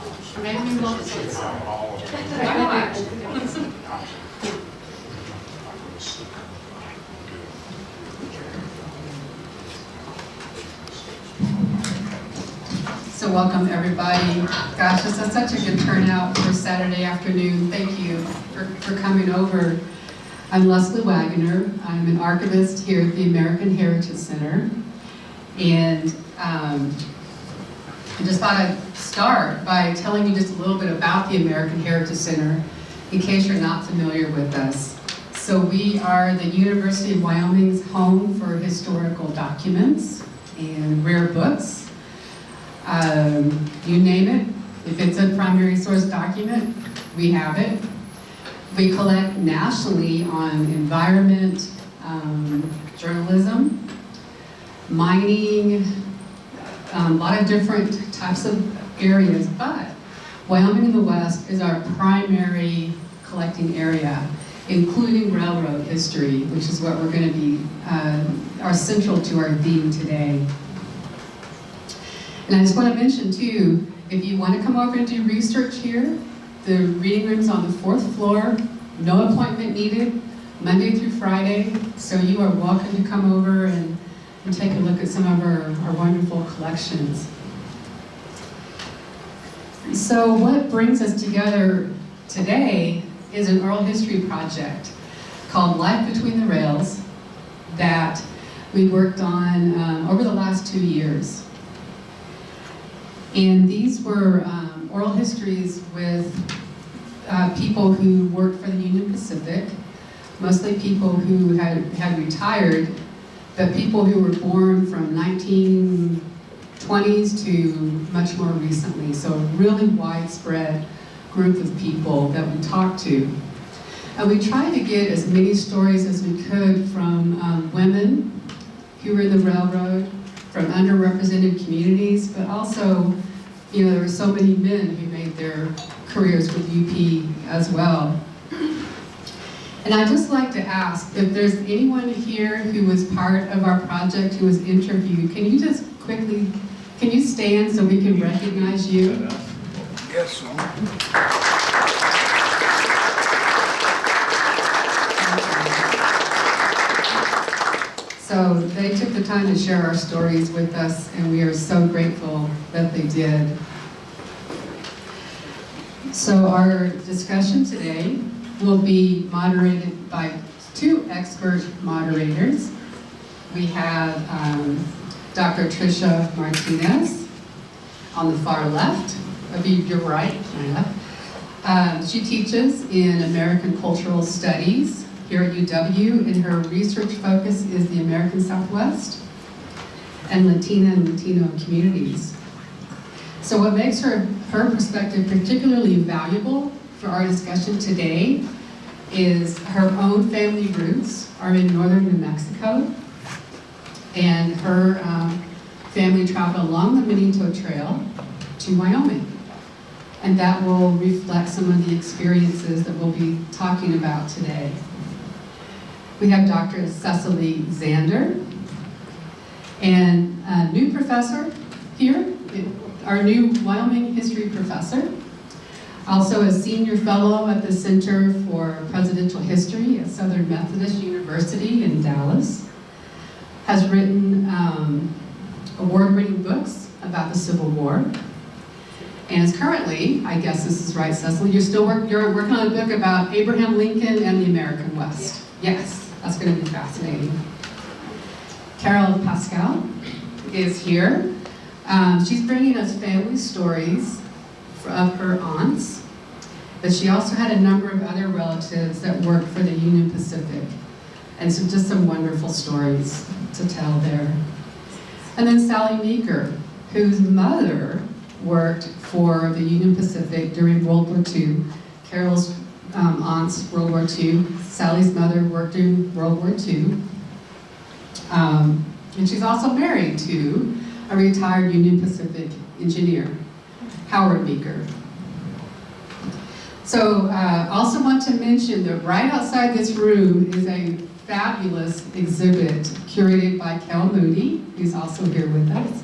Or maybe we won't say so. So welcome everybody. Gosh, this is such a good turnout for Saturday afternoon. Thank you for coming over. I'm Leslie Wagoner. I'm an archivist here at the American Heritage Center. And I just thought I'd start by telling you just a little bit about the American Heritage Center in case you're not familiar with us. So we are the University of Wyoming's home for historical documents and rare books. You name it. If it's a primary source document, we have it. We collect nationally on environment, journalism, mining, a lot of different types of areas, but Wyoming in the West is our primary collecting area, including railroad history, which is what we're going to be, are central to our theme today. And I just want to mention too, if you want to come over and do research here, the reading room's on the 4th floor, no appointment needed, Monday through Friday, so you are welcome to come over and take a look at some of our wonderful collections. So what brings us together today is an oral history project called Life Between the Rails that we worked on over the last 2 years. And these were oral histories with people who worked for the Union Pacific, mostly people who had retired, but people who were born from 1920s to much more recently. So a really widespread group of people that we talked to. And we tried to get as many stories as we could from women who were in the railroad, from underrepresented communities, but also, you know, there were so many men who made their careers with UP as well. And I'd just like to ask if there's anyone here who was part of our project who was interviewed, can you just quickly, can you stand so we can recognize you? Yes, So they took the time to share our stories with us, and we are so grateful that they did. So our discussion today will be moderated by 2 expert moderators. We have Dr. Trisha Martinez on the far left, of your right, my left. She teaches in American Cultural Studies here at UW, and her research focus is the American Southwest and Latina and Latino communities. So what makes her perspective particularly valuable for our discussion today is her own family roots are in northern New Mexico, and her family traveled along the Minito Trail to Wyoming. And that will reflect some of the experiences that we'll be talking about today. We have Dr. Cecily Zander, and a new professor here, our new Wyoming history professor, also a senior fellow at the Center for Presidential History at Southern Methodist University in Dallas, has written award-winning books about the Civil War, and is currently, I guess this is right, Cecily, you're working on a book about Abraham Lincoln and the American West. Yes, that's going to be fascinating. Carol Pascal is here. She's bringing us family stories of her aunts, but she also had a number of other relatives that worked for the Union Pacific, and so just some wonderful stories to tell there. And then Sally Meeker, whose mother worked for the Union Pacific during World War II. Carol's aunt's World War II. Sally's mother worked in World War II. And she's also married to a retired Union Pacific engineer, Howard Meeker. So also want to mention that right outside this room is a fabulous exhibit curated by Kel Moody, who's also here with us.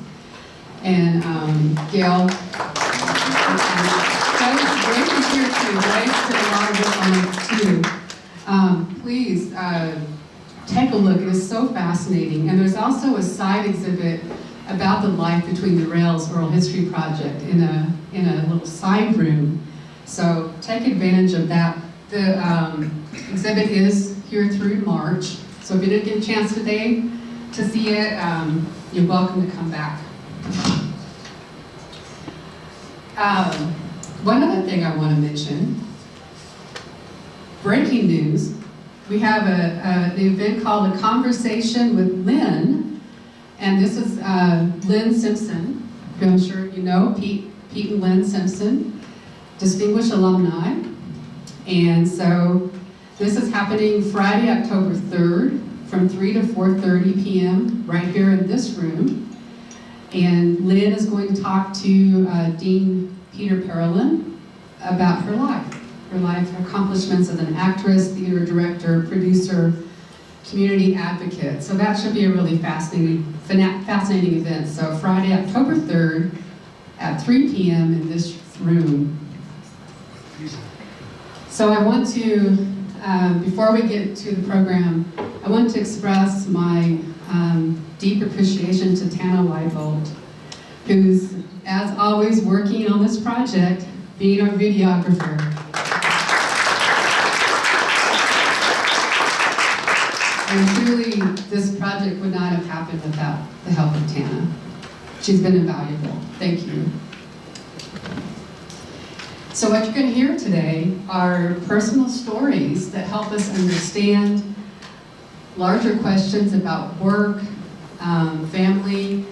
And Gail so fascinating. And there's also a side exhibit about the life between the rails oral history project in a little side room. So take advantage of that. The exhibit is here through March. So if you didn't get a chance today to see it, you're welcome to come back. One other thing I want to mention, breaking news, we have an event called A Conversation with Lynn, and this is Lynn Simpson, who I'm sure you know, Pete and Lynn Simpson, distinguished alumni. And so this is happening Friday, October 3rd, from 3 to 4:30 p.m. right here in this room. And Lynn is going to talk to Dean Peter Parolin about her life, her accomplishments as an actress, theater director, producer, community advocate. So that should be a really fascinating event. So Friday, October 3rd at 3 p.m. in this room. So I want to, before we get to the program, I want to express my deep appreciation to Tana Leibold, who's, as always, working on this project, being our videographer. And truly, this project would not have happened without the help of Tana. She's been invaluable. Thank you. So what you're going to hear today are personal stories that help us understand larger questions about work, family,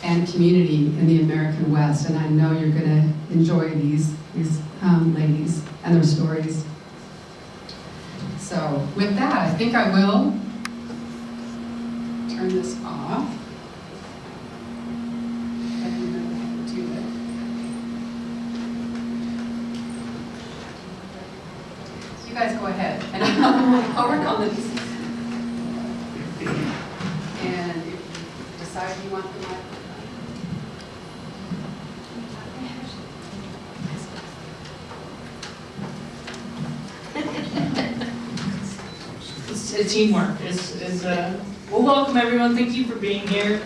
and community in the American West. And I know you're going to enjoy these ladies and their stories. So with that, I think I will turn this off. I don't know how to do it. You guys go ahead, and I'll work on this. And if you decide you want the microphone. It's teamwork. Well, welcome everyone. Thank you for being here.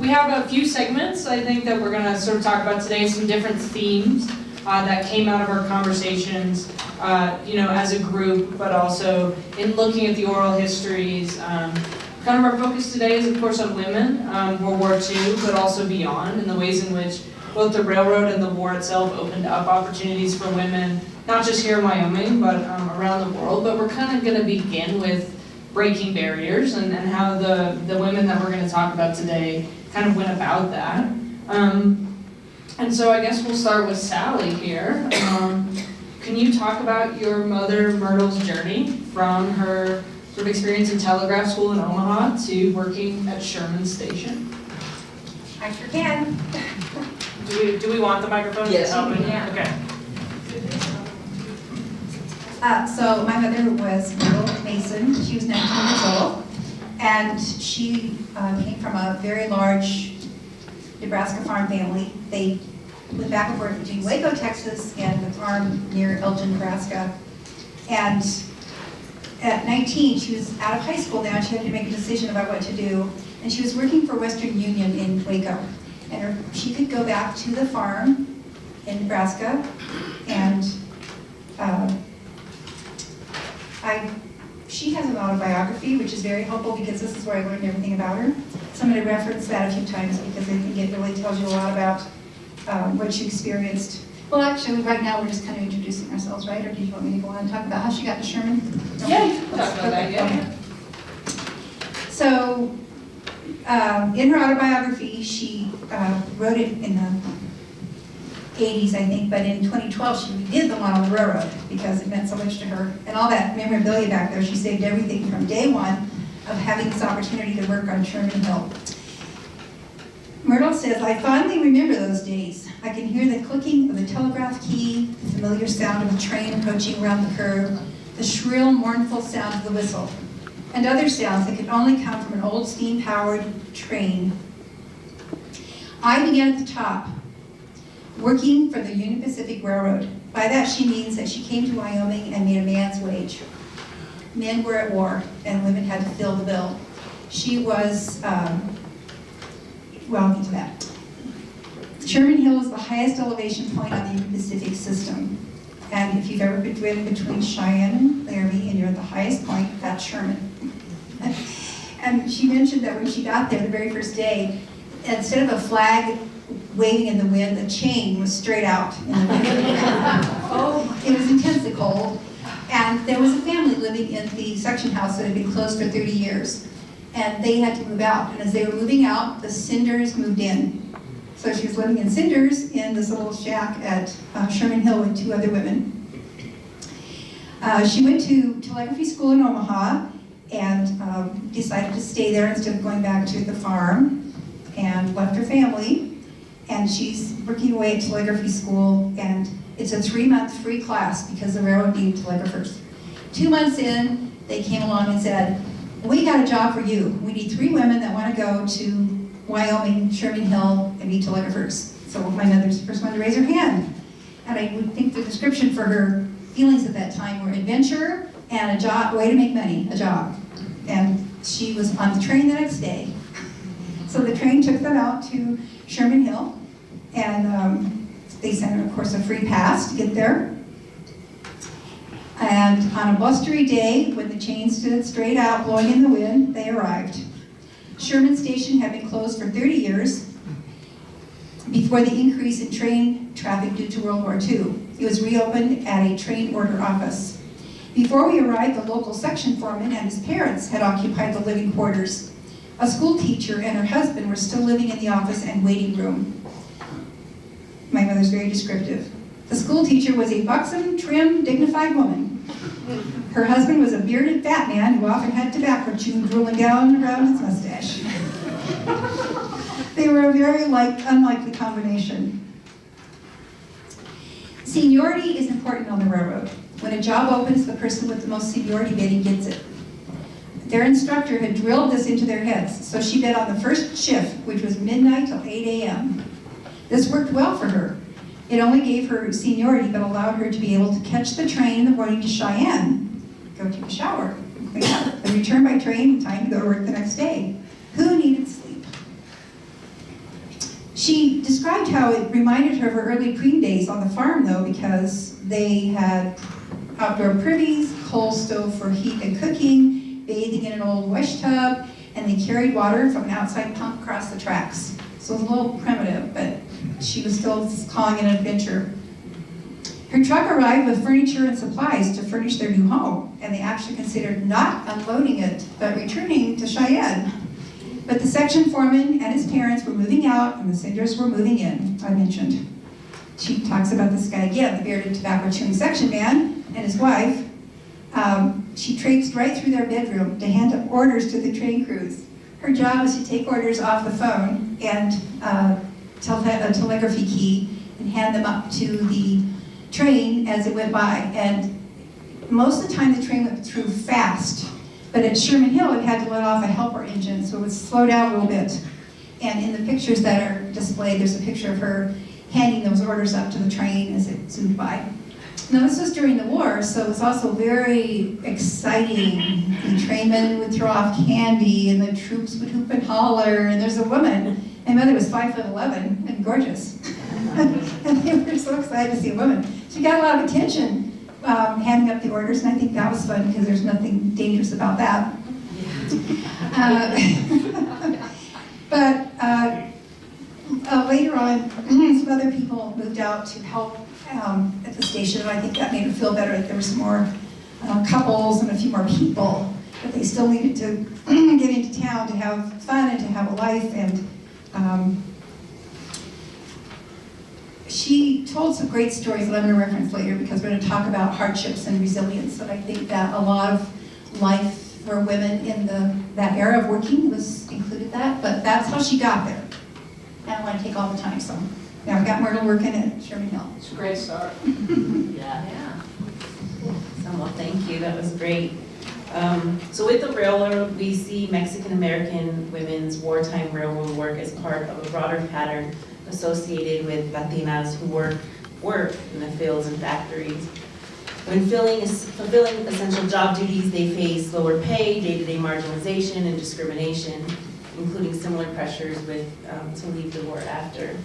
We have a few segments, I think, that we're going to sort of talk about today, some different themes that came out of our conversations, as a group, but also in looking at the oral histories. Kind of our focus today is, of course, on women, World War II, but also beyond, and the ways in which both the railroad and the war itself opened up opportunities for women, not just here in Wyoming, but around the world. But we're kind of going to begin with breaking barriers and how the women that we're going to talk about today kind of went about that. And so I guess we'll start with Sally here. Can you talk about your mother, Myrtle's journey from her sort of experience in telegraph school in Omaha to working at Sherman Station? I sure can. Do we want the microphone? Yes. Yeah. Okay. So my mother was Myrtle Mason. She was 19 years old, and she came from a very large Nebraska farm family. They went back and forth between Waco, Texas, and the farm near Elgin, Nebraska. And at 19, she was out of high school now, and she had to make a decision about what to do. And she was working for Western Union in Waco. And she could go back to the farm in Nebraska, and she has an autobiography, which is very helpful because this is where I learned everything about her. So I'm going to reference that a few times because I think it really tells you a lot about what she experienced. Well, actually, right now we're just kind of introducing ourselves, right? Or do you want me to go on and talk about how she got to Sherman? Yeah, you can talk about that, yeah. So, in her autobiography, she wrote it in the 80s, I think, but in 2012 she did the one on the railroad because it meant so much to her. And all that memorabilia back there, she saved everything from day one of having this opportunity to work on Sherman Hill. Myrtle says, I fondly remember those days. I can hear the clicking of the telegraph key, the familiar sound of a train approaching around the curve, the shrill, mournful sound of the whistle, and other sounds that could only come from an old steam-powered train. I began at the top, working for the Union Pacific Railroad. By that she means that she came to Wyoming and made a man's wage. Men were at war, and women had to fill the bill. She was, well, I'll get to that. Sherman Hill is the highest elevation point on the Indo-Pacific system. And if you've ever been between Cheyenne and Laramie and you're at the highest point, that's Sherman. And she mentioned that when she got there the very first day, instead of a flag waving in the wind, the chain was straight out in the wind. Oh, it was intensely cold. And there was a family living in the section house that had been closed for 30 years. And they had to move out. And as they were moving out, the cinders moved in. So she was living in cinders in this little shack at Sherman Hill with 2 other women. She went to telegraphy school in Omaha and decided to stay there instead of going back to the farm, and left her family. And she's working away at telegraphy school, and it's a 3-month free class because the railroad needed telegraphers. 2 months in, they came along and said, we got a job for you. We need 3 women that want to go to Wyoming, Sherman Hill, and be telegraphers. So my mother's the first one to raise her hand. And I would think the description for her feelings at that time were adventure and a job, way to make money, a job. And she was on the train the next day. So the train took them out to Sherman Hill, and they sent her, of course, a free pass to get there. And on a blustery day, when the chain stood straight out, blowing in the wind, they arrived. Sherman Station had been closed for 30 years before the increase in train traffic due to World War II. It was reopened at a train order office. Before we arrived, the local section foreman and his parents had occupied the living quarters. A school teacher and her husband were still living in the office and waiting room. My mother's very descriptive. The school teacher was a buxom, trim, dignified woman. Her husband was a bearded fat man who often had tobacco chewing drooling down around his mustache. They were a very unlikely combination. Seniority is important on the railroad. When a job opens, the person with the most seniority bidding gets it. Their instructor had drilled this into their heads, so she bid on the first shift, which was midnight till 8 a.m. This worked well for her. It only gave her seniority, but allowed her to be able to catch the train in the morning to Cheyenne, go take a shower, clean up, and return by train in time to go to work the next day. Who needed sleep? She described how it reminded her of her early preem days on the farm, though, because they had outdoor privies, coal stove for heat and cooking, bathing in an old wash tub, and they carried water from an outside pump across the tracks. So it was a little primitive, but she was still calling it an adventure. Her truck arrived with furniture and supplies to furnish their new home, and they actually considered not unloading it, but returning to Cheyenne. But the section foreman and his parents were moving out, and the cinders were moving in, I mentioned. She talks about this guy again, the bearded tobacco-chewing section man, and his wife. She traipsed right through their bedroom to hand up orders to the train crews. Her job was to take orders off the phone and a telegraphy key and hand them up to the train as it went by. And most of the time the train went through fast, but at Sherman Hill it had to let off a helper engine, so it would slow down a little bit. And in the pictures that are displayed, there's a picture of her handing those orders up to the train as it zoomed by. Now this was during the war, so it was also very exciting. The trainmen would throw off candy, and the troops would hoop and holler, and there's a woman. My mother was 5'11" and gorgeous. And they were so excited to see a woman. She got a lot of attention handing up the orders, and I think that was fun because there's nothing dangerous about that. But later on, some other people moved out to help at the station, and I think that made it feel better that there was more couples and a few more people, but they still needed to get into town to have fun and to have a life. And she told some great stories that I'm going to reference later because we're going to talk about hardships and resilience, and I think that a lot of life for women in that era of working was included that, but that's how she got there. I don't want to take all the time, so now I've got Myrtle working at Sherman Hill. It's a great start. Yeah. So, well, thank you. That was great. So with the railroad, we see Mexican-American women's wartime railroad work as part of a broader pattern associated with Latinas who work in the fields and factories. When fulfilling essential job duties, they face lower pay, day-to-day marginalization, and discrimination, including similar pressures to leave the war after.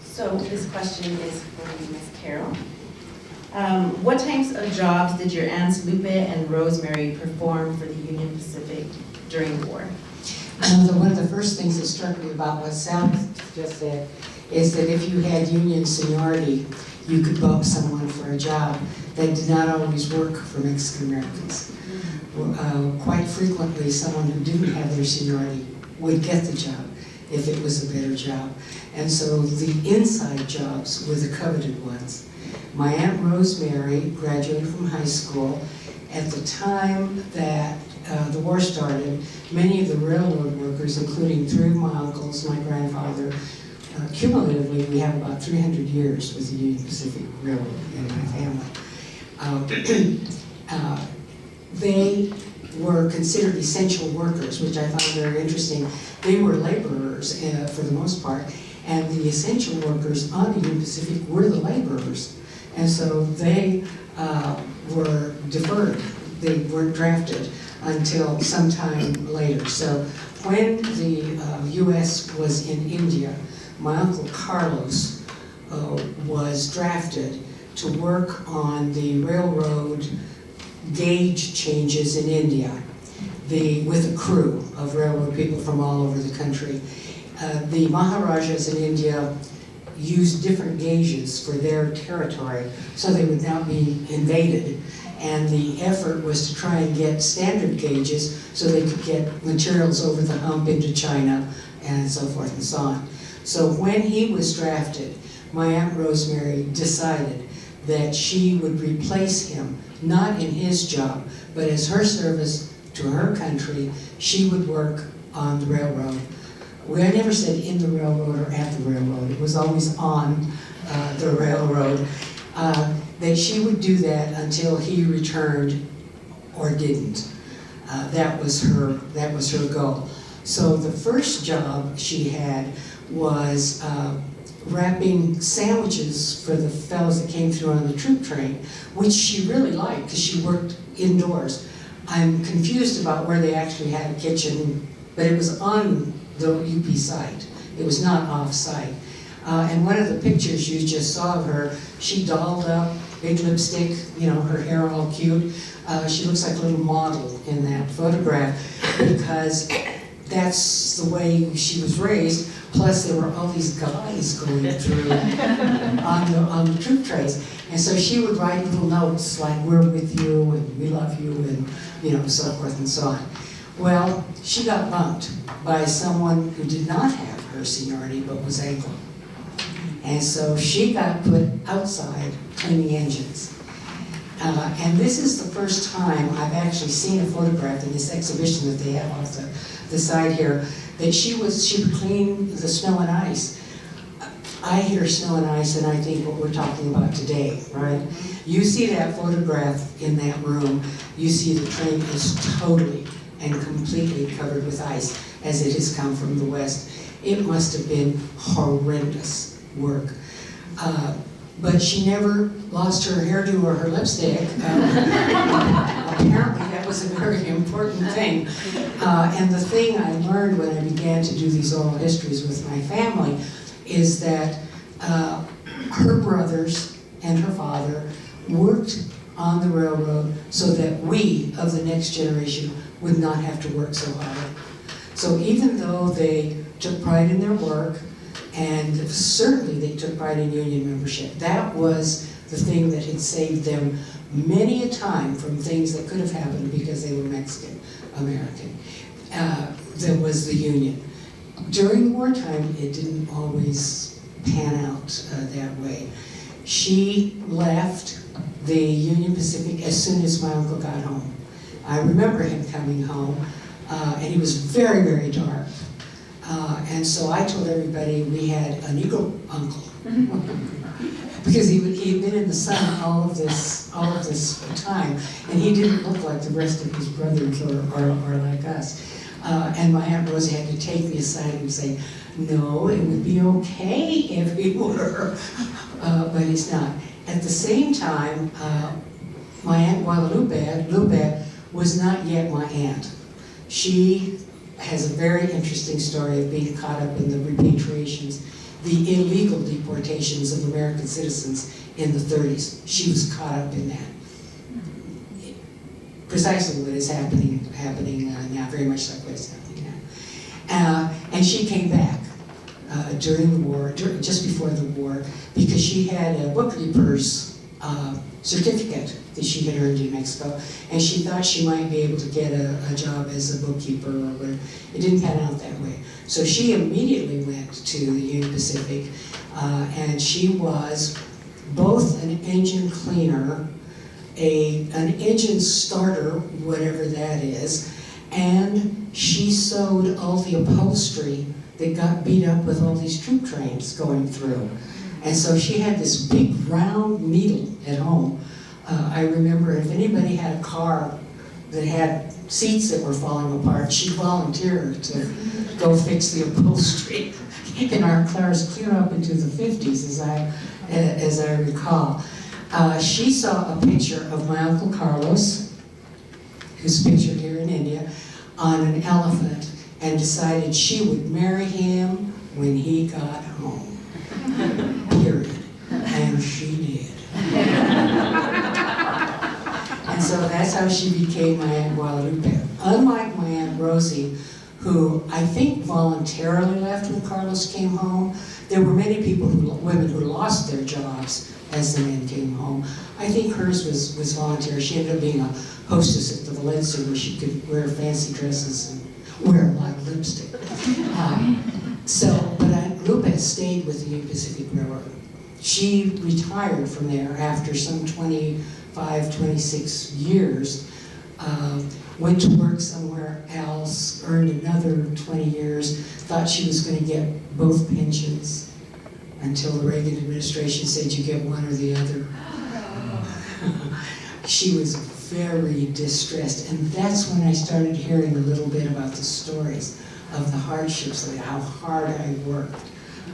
So this question is for Ms. Carol. What types of jobs did your aunts Lupe and Rosemary perform for the Union Pacific during the war? One of the first things that struck me about what Sal just said is that if you had Union seniority, you could bump someone for a job. That did not always work for Mexican Americans. Quite frequently, someone who didn't have their seniority would get the job if it was a better job. And so the inside jobs were the coveted ones. My Aunt Rosemary graduated from high school. At the time that the war started, many of the railroad workers, including three of my uncles, my grandfather, cumulatively we have about 300 years with the Union Pacific Railroad in my family. They were considered essential workers, which I found very interesting. They were laborers for the most part, and the essential workers on the Union Pacific were the laborers. And so they were deferred. They weren't drafted until sometime later. So when the U.S. was in India, my Uncle Carlos was drafted to work on the railroad gauge changes in India with a crew of railroad people from all over the country. The Maharajas in India used different gauges for their territory so they would not be invaded. And the effort was to try and get standard gauges so they could get materials over the hump into China and so forth and so on. So when he was drafted, my Aunt Rosemary decided that she would replace him, not in his job, but as her service to her country, she would work on the railroad. I never said in the railroad or at the railroad. It was always on the railroad. That she would do that until he returned or didn't. That was her goal. So the first job she had was wrapping sandwiches for the fellows that came through on the troop train, which she really liked because she worked indoors. I'm confused about where they actually had a kitchen, but it was on the UP site. It was not off-site. And one of the pictures you just saw of her, she dolled up, big lipstick, her hair all cute. She looks like a little model in that photograph because that's the way she was raised. Plus there were all these guys going through on the troop trains. And so she would write little notes like, we're with you and we love you and so forth and so on. Well, she got bumped by someone who did not have her seniority but was Anglo. And so she got put outside cleaning engines. And this is the first time I've actually seen a photograph in this exhibition that they have off the side here, that she would clean the snow and ice. I hear snow and ice and I think what we're talking about today, right? You see that photograph in that room, you see the train is totally and completely covered with ice as it has come from the west. It must have been horrendous work. But she never lost her hairdo or her lipstick. Apparently that was a very important thing. And the thing I learned when I began to do these oral histories with my family is that her brothers and her father worked on the railroad so that we, of the next generation, would not have to work so hard. So even though they took pride in their work, and certainly they took pride in union membership, that was the thing that had saved them many a time from things that could have happened because they were Mexican American. There was the union. During wartime, it didn't always pan out that way. She left the Union Pacific as soon as my uncle got home. I remember him coming home, and he was very, very dark. And so I told everybody we had a Negro uncle because he'd been in the sun all of this time, and he didn't look like the rest of his brothers or like us. And my Aunt Rosie had to take me aside and say, no, it would be okay if we were, but it's not. At the same time, my Aunt Guadalupe was not yet my aunt. She has a very interesting story of being caught up in the repatriations, the illegal deportations of American citizens in the 30s. She was caught up in that. Precisely what is happening now, very much like what is happening now. And she came back during the war, just before the war, because she had a bookkeeper's certificate that she had earned in Mexico, and she thought she might be able to get a job as a bookkeeper or whatever. It didn't pan out that way. So she immediately went to the Union Pacific, and she was both an engine cleaner, an engine starter, whatever that is, and she sewed all the upholstery that got beat up with all these troop trains going through. And so she had this big round needle at home. I remember if anybody had a car that had seats that were falling apart, she'd volunteer to go fix the upholstery in our cars clear up into the 50s, as I recall. She saw a picture of my Uncle Carlos, who's pictured here in India, on an elephant, and decided she would marry him when he got home. Period. And she did. And so that's how she became my Aunt Guadalupe. Unlike my Aunt Rosie, who I think voluntarily left when Carlos came home, there were many women who lost their jobs as the men came home. I think hers was voluntary. She ended up being a hostess at the Valencia where she could wear fancy dresses and wear a lot of lipstick. But Aunt Lupe stayed with the Union Pacific Railroad. She retired from there after some 25, 26 years, went to work somewhere else, earned another 20 years, thought she was going to get both pensions until the Reagan administration said you get one or the other. She was very distressed, and that's when I started hearing a little bit about the stories of the hardships, like how hard I worked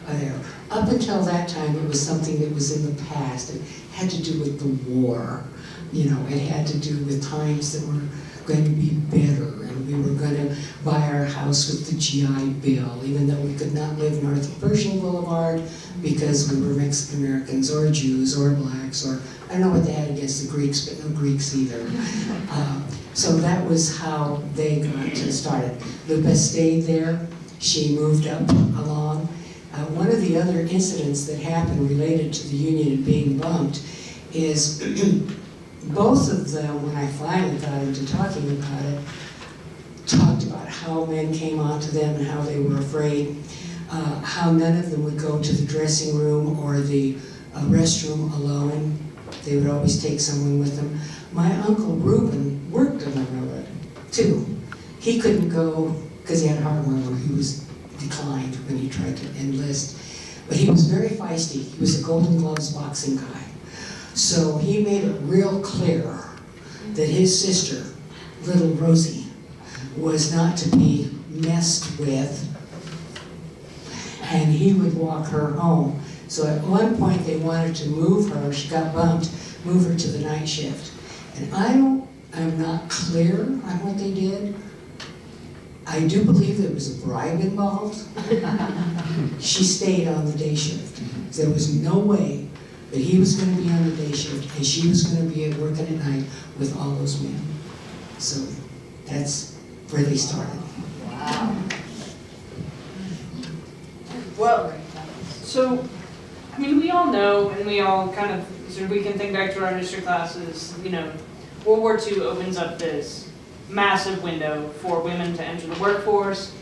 there. Up until that time, it was something that was in the past. It had to do with the war. You know, it had to do with times that were going to be better, and we were going to buy our house with the GI Bill, even though we could not live north of Pershing Boulevard because we were Mexican Americans or Jews or blacks, or I don't know what they had against the Greeks, but no Greeks either. So that was how they got started. Lupe stayed there. She moved up along. One of the other incidents that happened related to the Union being bumped is both of them, when I finally got into talking about it, talked about how men came onto them and how they were afraid, how none of them would go to the dressing room or the restroom alone. They would always take someone with them. My Uncle Reuben worked on the railroad, too. He couldn't go because he had heart murmur. He was declined when he tried to enlist. But he was very feisty. He was a Golden Gloves boxing guy. So he made it real clear that his sister, little Rosie, was not to be messed with, and he would walk her home. So at one point they wanted to move her, she got bumped, move her to the night shift. And I'm not clear on what they did. I do believe there was a bribe involved. She stayed on the day shift. There was no way that he was going to be on the day shift and she was going to be working at night with all those men. So that's where they started. Wow. Well, so, I mean, we all know, and we all kind of, so we can think back to our history classes, you know, World War II opens up this massive window for women to enter the workforce,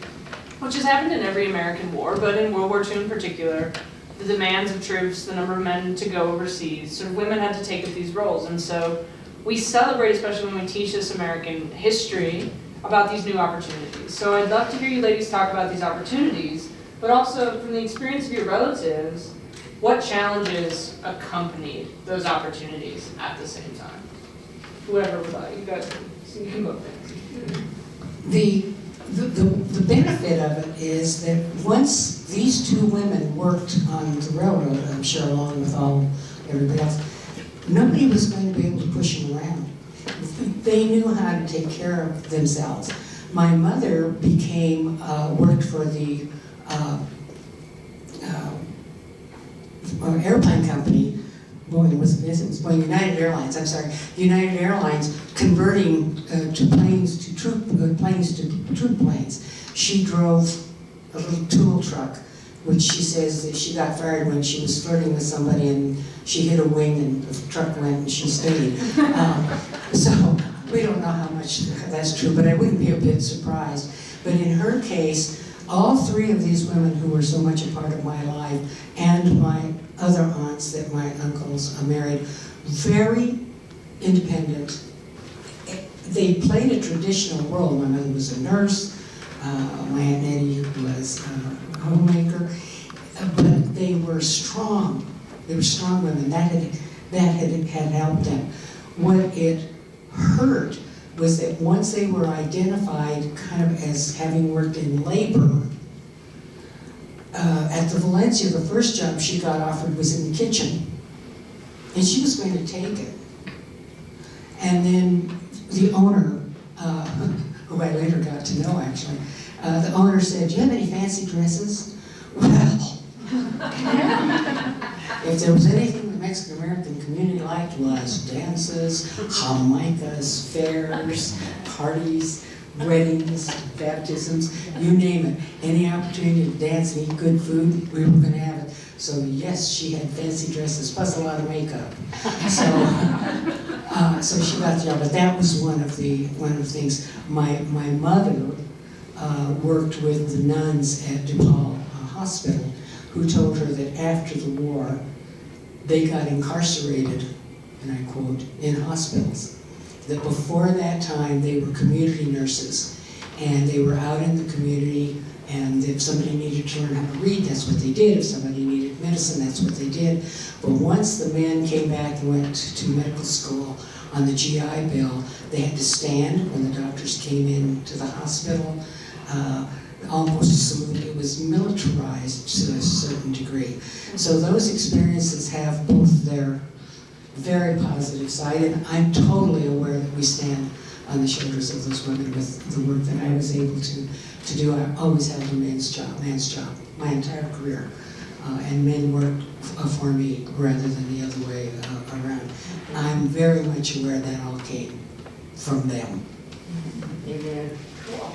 which has happened in every American war, but in World War II in particular, the demands of troops, the number of men to go overseas, sort of women had to take up these roles. And so we celebrate, especially when we teach this American history, about these new opportunities. So I'd love to hear you ladies talk about these opportunities, but also from the experience of your relatives, what challenges accompanied those opportunities at the same time? Whoever would like, you guys can both answer. the benefit of it is that once these two women worked on the railroad, I'm sure along with everybody else, nobody was going to be able to push them around. They knew how to take care of themselves. My mother worked for the airplane company. Boeing was Boeing, United Airlines, I'm sorry. United Airlines converting planes to troop planes. She drove a little tool truck, which she says that she got fired when she was flirting with somebody and she hit a wing and the truck went and she stayed. So we don't know how much that's true, but I wouldn't be a bit surprised. But in her case, all three of these women who were so much a part of my life and my other aunts that my uncles married, very independent. They played a traditional role. My mother was a nurse, my Aunt Nettie was a homemaker, but they were strong. They were strong women. That had helped them. What it hurt was that once they were identified kind of as having worked in labor, at the Valencia, the first job she got offered was in the kitchen. And she was going to take it. And then the owner, who I later got to know actually, the owner said, "Do you have any fancy dresses?" Well, if there was anything the Mexican American community liked was dances, harmonicas, fairs, parties, weddings, baptisms, you name it. Any opportunity to dance and eat good food, we were going to have it. So yes, she had fancy dresses, plus a lot of makeup. So she got the job, but that was one of the things. My mother worked with the nuns at DePaul Hospital, who told her that after the war, they got incarcerated, and I quote, in hospitals. That before that time, they were community nurses, and they were out in the community, and if somebody needed to learn how to read, that's what they did. If somebody needed medicine, that's what they did. But once the men came back and went to medical school on the GI Bill, they had to stand when the doctors came into the hospital, almost salute. It was militarized to a certain degree. So those experiences have both their very positive side, and I'm totally aware that we stand on the shoulders of those women with the work that I was able to do. I always held a man's job, my entire career, and men worked for me rather than the other way around. I'm very much aware that all came from them. Amen. Cool.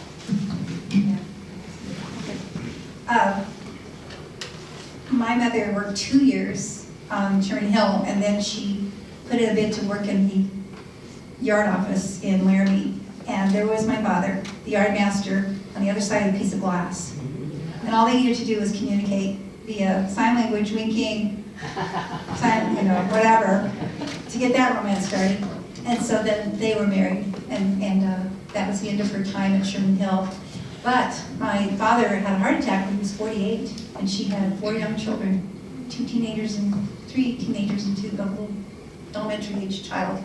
My mother worked 2 years on Sherman Hill, and then she put in a bid to work in the yard office in Laramie. And there was my father, the yard master, on the other side of a piece of glass. And all they needed to do was communicate via sign language, winking, sign, whatever, to get that romance started. And so then they were married, and that was the end of her time at Sherman Hill. But my father had a heart attack when he was 48, and she had 4 young children, 3 teenagers and 2 a little elementary age child.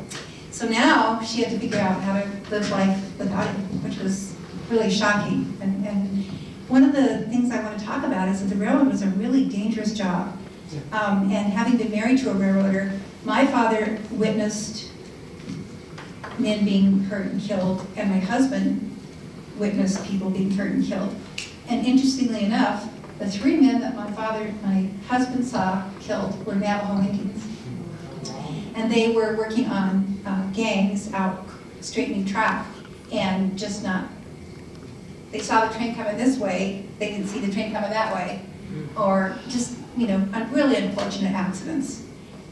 So now she had to figure out how to live life without him, which was really shocking. And one of the things I want to talk about is that the railroad was a really dangerous job. And having been married to a railroader, my father witnessed men being hurt and killed, and my husband witnessed people being hurt and killed. And interestingly enough, the 3 men that my husband saw killed were Navajo Indians. And they were working on gangs out straightening track, and just not, they saw the train coming this way, they didn't see the train coming that way, or just, really unfortunate accidents.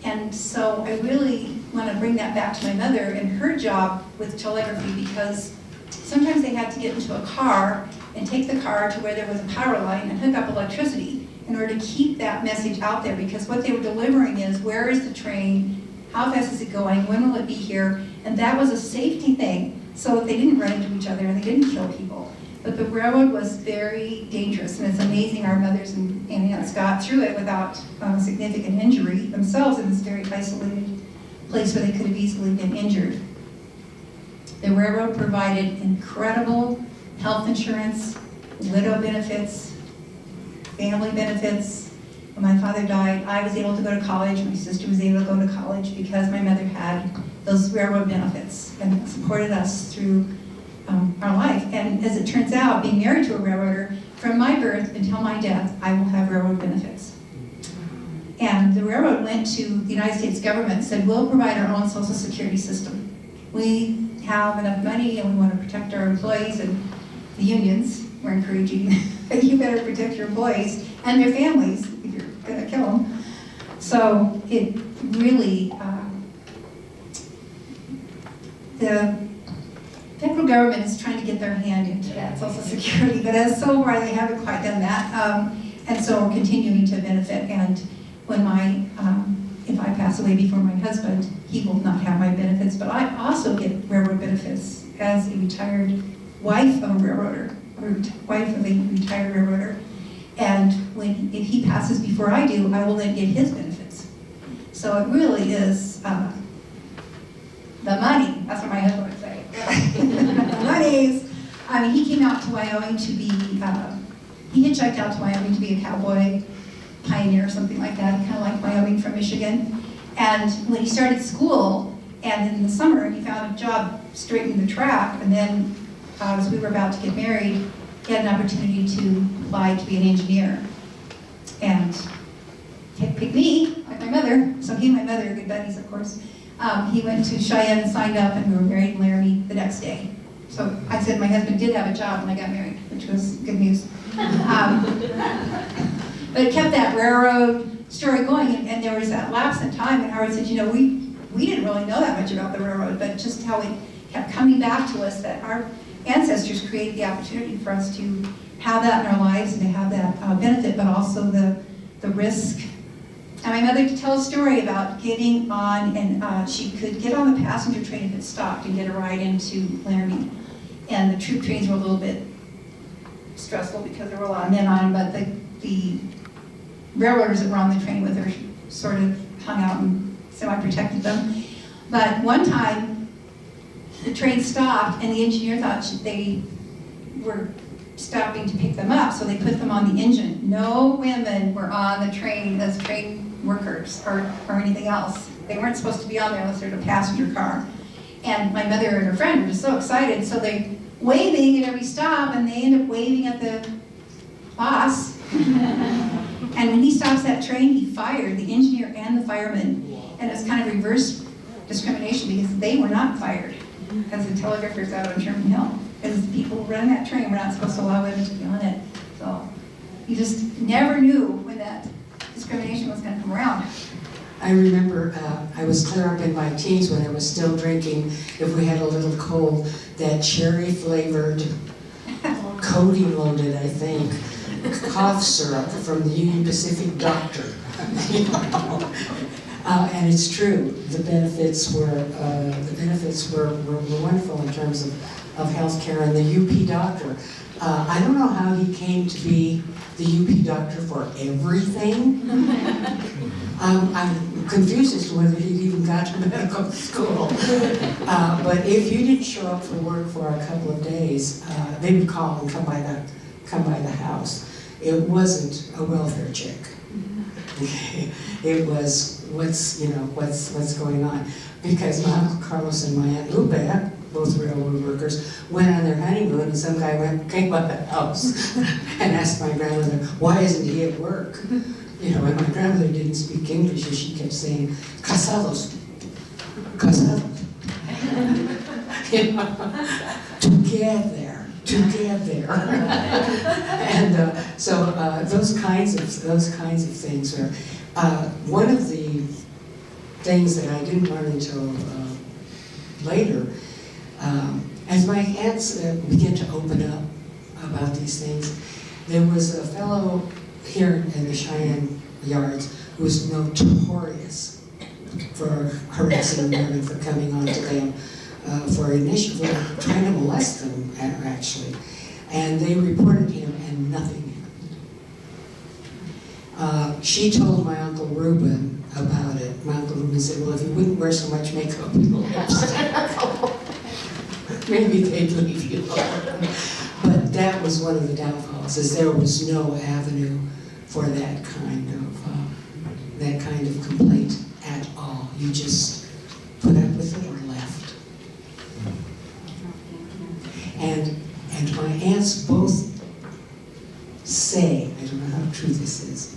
And so I really want to bring that back to my mother and her job with telegraphy, because sometimes they had to get into a car and take the car to where there was a power line and hook up electricity in order to keep that message out there, because what they were delivering is, where is the train, how fast is it going, when will it be here, and that was a safety thing, so that they didn't run into each other and they didn't kill people. But the railroad was very dangerous, and it's amazing our mothers and aunts got through it without significant injury themselves in this very isolated place where they could have easily been injured. The railroad provided incredible health insurance, widow benefits, family benefits. When my father died, I was able to go to college, my sister was able to go to college because my mother had those railroad benefits and supported us through our life. And as it turns out, being married to a railroader, from my birth until my death, I will have railroad benefits. And the railroad went to the United States government and said, we'll provide our own social security system. We have enough money and we want to protect our employees, and the unions were encouraging, you better protect your employees and their families if you're going to kill them. So it really, the federal government is trying to get their hand into that Social Security, but as so far they haven't quite done that. And so we're continuing to benefit. And when if I pass away before my husband, he will not have my benefits, but I also get railroad benefits as a retired wife of a railroader, or wife of a retired railroader. And if he passes before I do, I will then get his benefits. So it really is the money. That's what my husband would say. The money's. I mean, he came out to Wyoming to be, he hitchhiked out to Wyoming to be a cowboy pioneer or something like that, kind of like Wyoming from Michigan. And when he started school, and in the summer, he found a job straightening the track, and then as we were about to get married, he had an opportunity to apply to be an engineer. And he picked me, like my mother, so he and my mother are good buddies, of course. He went to Cheyenne and signed up, and we were married in Laramie the next day. So I said my husband did have a job when I got married, which was good news. But it kept that railroad story going, and there was that lapse in time, and Howard said, you know, we didn't really know that much about the railroad, but just how it kept coming back to us, that our ancestors created the opportunity for us to have that in our lives and to have that benefit, but also the risk. And my mother could tell a story about getting on, and she could get on the passenger train if it stopped and get a ride into Laramie. And the troop trains were a little bit stressful because there were a lot of men on them, but the railroaders that were on the train with her sort of hung out and semi-protected them. But one time, the train stopped, and the engineer thought they were stopping to pick them up, so they put them on the engine. No women were on the train as train workers or anything else. They weren't supposed to be on there unless they're in a passenger car. And my mother and her friend were just so excited, so they waving at every stop, and they end up waving at the boss. And when he stops that train, he fired the engineer and the fireman. And it's kind of reverse discrimination because they were not fired as the telegraphers out on Sherman Hill. Because the people running that train were not supposed to allow women to be on it. So you just never knew when that discrimination was going to come around. I remember I was clear up in my teens when I was still drinking, if we had a little cold, that cherry-flavored, codeine-loaded, I think, cough syrup from the Union Pacific Doctor. You know? And it's true. The benefits were wonderful in terms of health care, and the UP doctor. I don't know how he came to be the UP doctor for everything. I'm confused as to whether he even got to medical school. But if you didn't show up for work for a couple of days, they would call and come by the house. It wasn't a welfare check. It was what's going on, because my Uncle Carlos and my Aunt Lupe, both railroad workers, went on their honeymoon, and some guy came by the house and asked my grandmother, why isn't he at work? You know, and my grandmother didn't speak English, and she kept saying, casados, casados. You know, to get there. And so those kinds of things are one of the things that I didn't learn until later. As my aunts began to open up about these things, there was a fellow here in the Cheyenne yards who was notorious for harassing women, for coming on to them, for initially trying to molest them, actually. And they reported him, and nothing happened. She told my Uncle Reuben about it. My Uncle Reuben said, well, if you wouldn't wear so much makeup and lipstick, maybe they'd leave you alone. But that was one of the downfalls, is there was no avenue for that kind of complaint at all. You just put up with it or left. And my aunts both say, I don't know how true this is,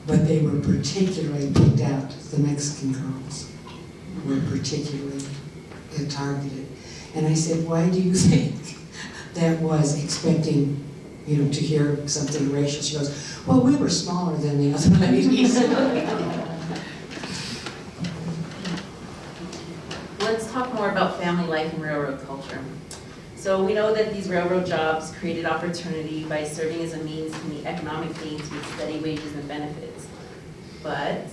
but they were particularly picked out, the Mexican girls were particularly targeted. And I said, why do you think that was, expecting, to hear something racial? She goes, well, we were smaller than the other ladies. Let's talk more about family life and railroad culture. So we know that these railroad jobs created opportunity by serving as a means to meet economic needs with steady wages and benefits. But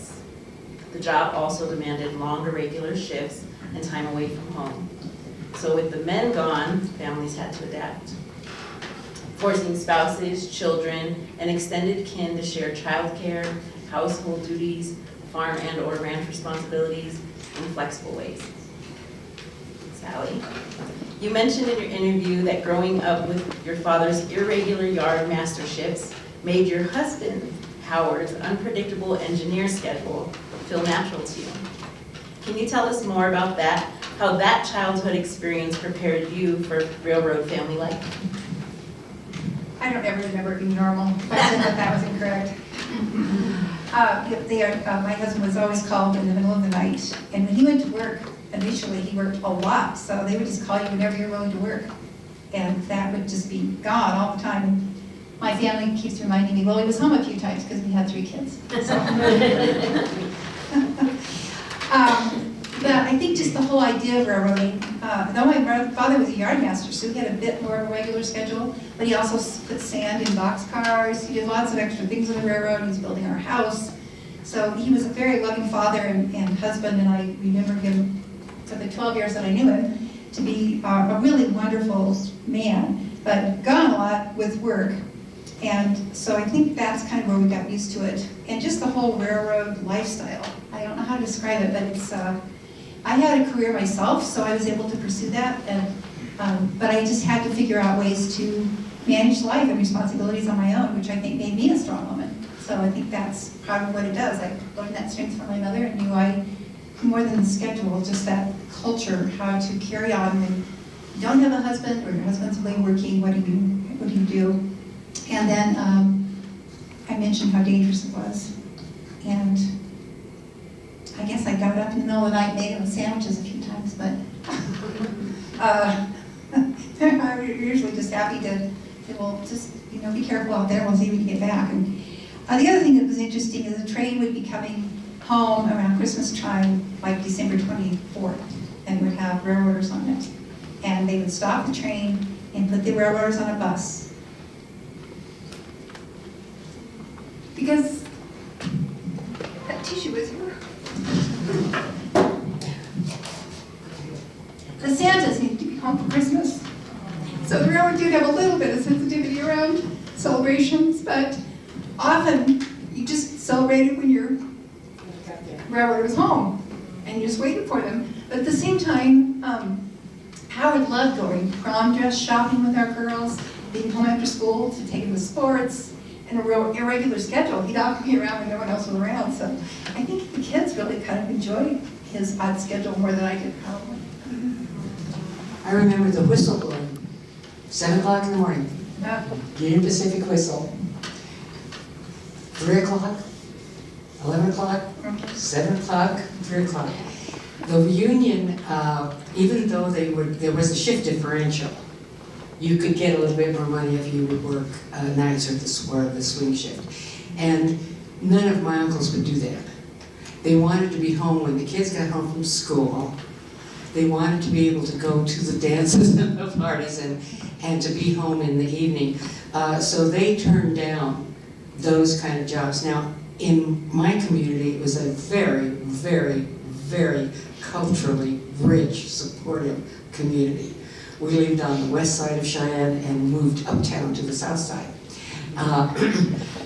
the job also demanded longer regular shifts and time away from home. So with the men gone, families had to adapt, forcing spouses, children, and extended kin to share childcare, household duties, farm and/or ranch responsibilities in flexible ways. Sally, you mentioned in your interview that growing up with your father's irregular yard masterships made your husband, Howard's, unpredictable engineer schedule feel natural to you. Can you tell us more about that, how that childhood experience prepared you for railroad family life? I don't ever remember it being normal. I said that was incorrect. My husband was always called in the middle of the night, and when he went to work, initially he worked a lot, so they would just call you whenever you're willing to work, and that would just be gone all the time. And my family keeps reminding me, well, he was home a few times because we had 3 kids. So. But I think just the whole idea of railroading, though my father was a yard master, so he had a bit more of a regular schedule, but he also put sand in boxcars. He did lots of extra things on the railroad. He was building our house. So he was a very loving father and husband, and I remember him, for the 12 years that I knew him, to be a really wonderful man, but gone a lot with work. And so I think that's kind of where we got used to it. And just the whole railroad lifestyle. I don't know how to describe it, but it's, I had a career myself, so I was able to pursue that. And, but I just had to figure out ways to manage life and responsibilities on my own, which I think made me a strong woman. So I think that's probably what it does. I learned that strength from my mother and knew more than the schedule, just that culture, how to carry on when you don't have a husband or your husband's away working, what do you do? And then I mentioned how dangerous it was. And I guess I got up in the middle of the night and made him sandwiches a few times, but I'm usually just happy to say, well, just be careful out there, we'll see when you get back. And the other thing that was interesting is the train would be coming home around Christmas time, like December 24th, and would have railroaders on it. And they would stop the train and put the railroaders on a bus. Because that tissue was here. The Santas need to be home for Christmas. So the railroad did have a little bit of sensitivity around celebrations, but often you just celebrated when your railroad was home and you just waited for them. But at the same time, Howard loved going prom dress shopping with our girls, being home after school to take them to sports, and a real irregular schedule. He'd often be around when no one else was around. So I think the kids really kind of enjoyed his odd schedule more than I did, probably. I remember the whistle blowing, 7 o'clock in the morning, Union Pacific whistle, 3 o'clock, 11 o'clock, 7 o'clock, 3 o'clock. The Union, even though there was a shift differential, you could get a little bit more money if you would work nights or the swing shift. And none of my uncles would do that. They wanted to be home when the kids got home from school. They wanted to be able to go to the dances and the parties and to be home in the evening. So they turned down those kind of jobs. Now, in my community, it was a very, very, very culturally rich, supportive community. We lived on the west side of Cheyenne and moved uptown to the south side.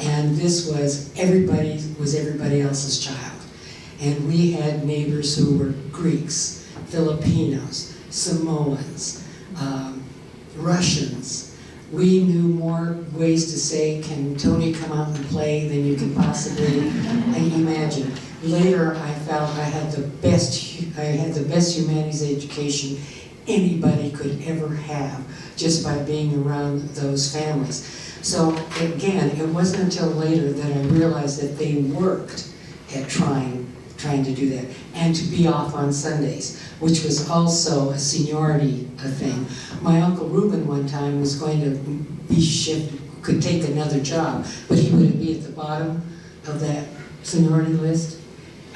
And this was everybody else's child. And we had neighbors who were Greeks, Filipinos, Samoans, Russians, we knew more ways to say, can Tony come out and play than you can possibly imagine. Later, I felt I had the best humanities education anybody could ever have, just by being around those families. So again, it wasn't until later that I realized that they worked at trying to do that, and to be off on Sundays, which was also a seniority thing. My Uncle Reuben one time was going to be shifted, could take another job, but he would be at the bottom of that seniority list.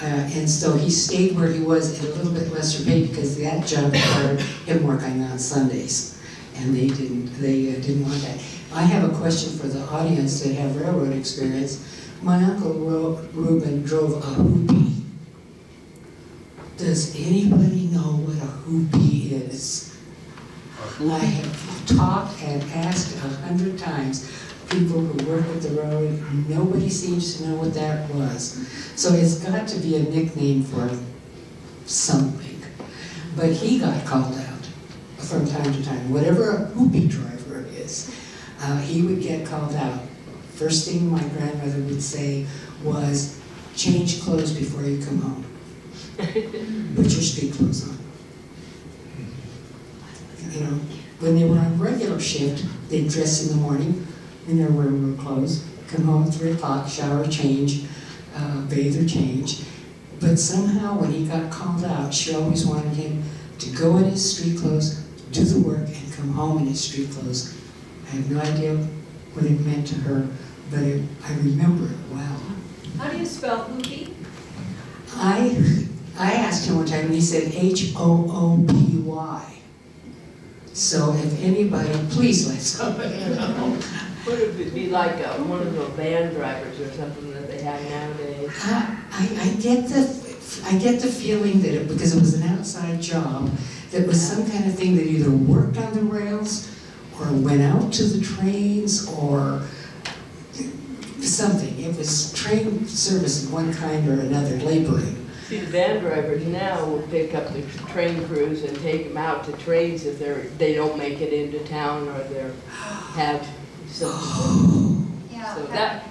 And so he stayed where he was at a little bit lesser pay because that job required him working on Sundays. And they didn't want that. I have a question for the audience that have railroad experience. My Uncle Reuben drove a hoopie. Does anybody know what a hoopie is? I have talked and asked 100 times people who work at the road. Nobody seems to know what that was. So it's got to be a nickname for something. But he got called out from time to time. Whatever a hoopie driver is, he would get called out. First thing my grandmother would say was, change clothes before you come home. Put your street clothes on. You know, when they were on regular shift, they'd dress in the morning in their railroad clothes, come home at 3 o'clock, shower, change, bathe or change. But somehow when he got called out, she always wanted him to go in his street clothes, do the work, and come home in his street clothes. I have no idea what it meant to her, but I remember it well. How do you spell hoopie? I asked him one time, and he said Hoopy. So if anybody, please let somebody know. Would it be like one of those van drivers or something that they have nowadays? I get the feeling that because it was an outside job, that it was some kind of thing that either worked on the rails or went out to the trains or something. It was train service of one kind or another, laboring. See, the van drivers now will pick up the train crews and take them out to trains if they don't make it into town or they have something. Yeah. So that's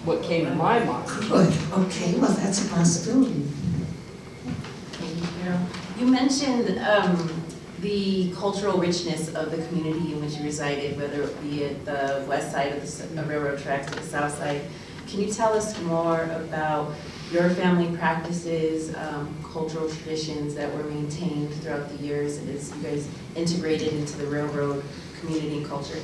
what came to my mind. Good, okay, well, that's a possibility. Thank you, Carol. You mentioned the cultural richness of the community in which you resided, whether it be at the west side of the railroad tracks or the south side. Can you tell us more about your family practices, cultural traditions that were maintained throughout the years as you guys integrated into the railroad community and culture?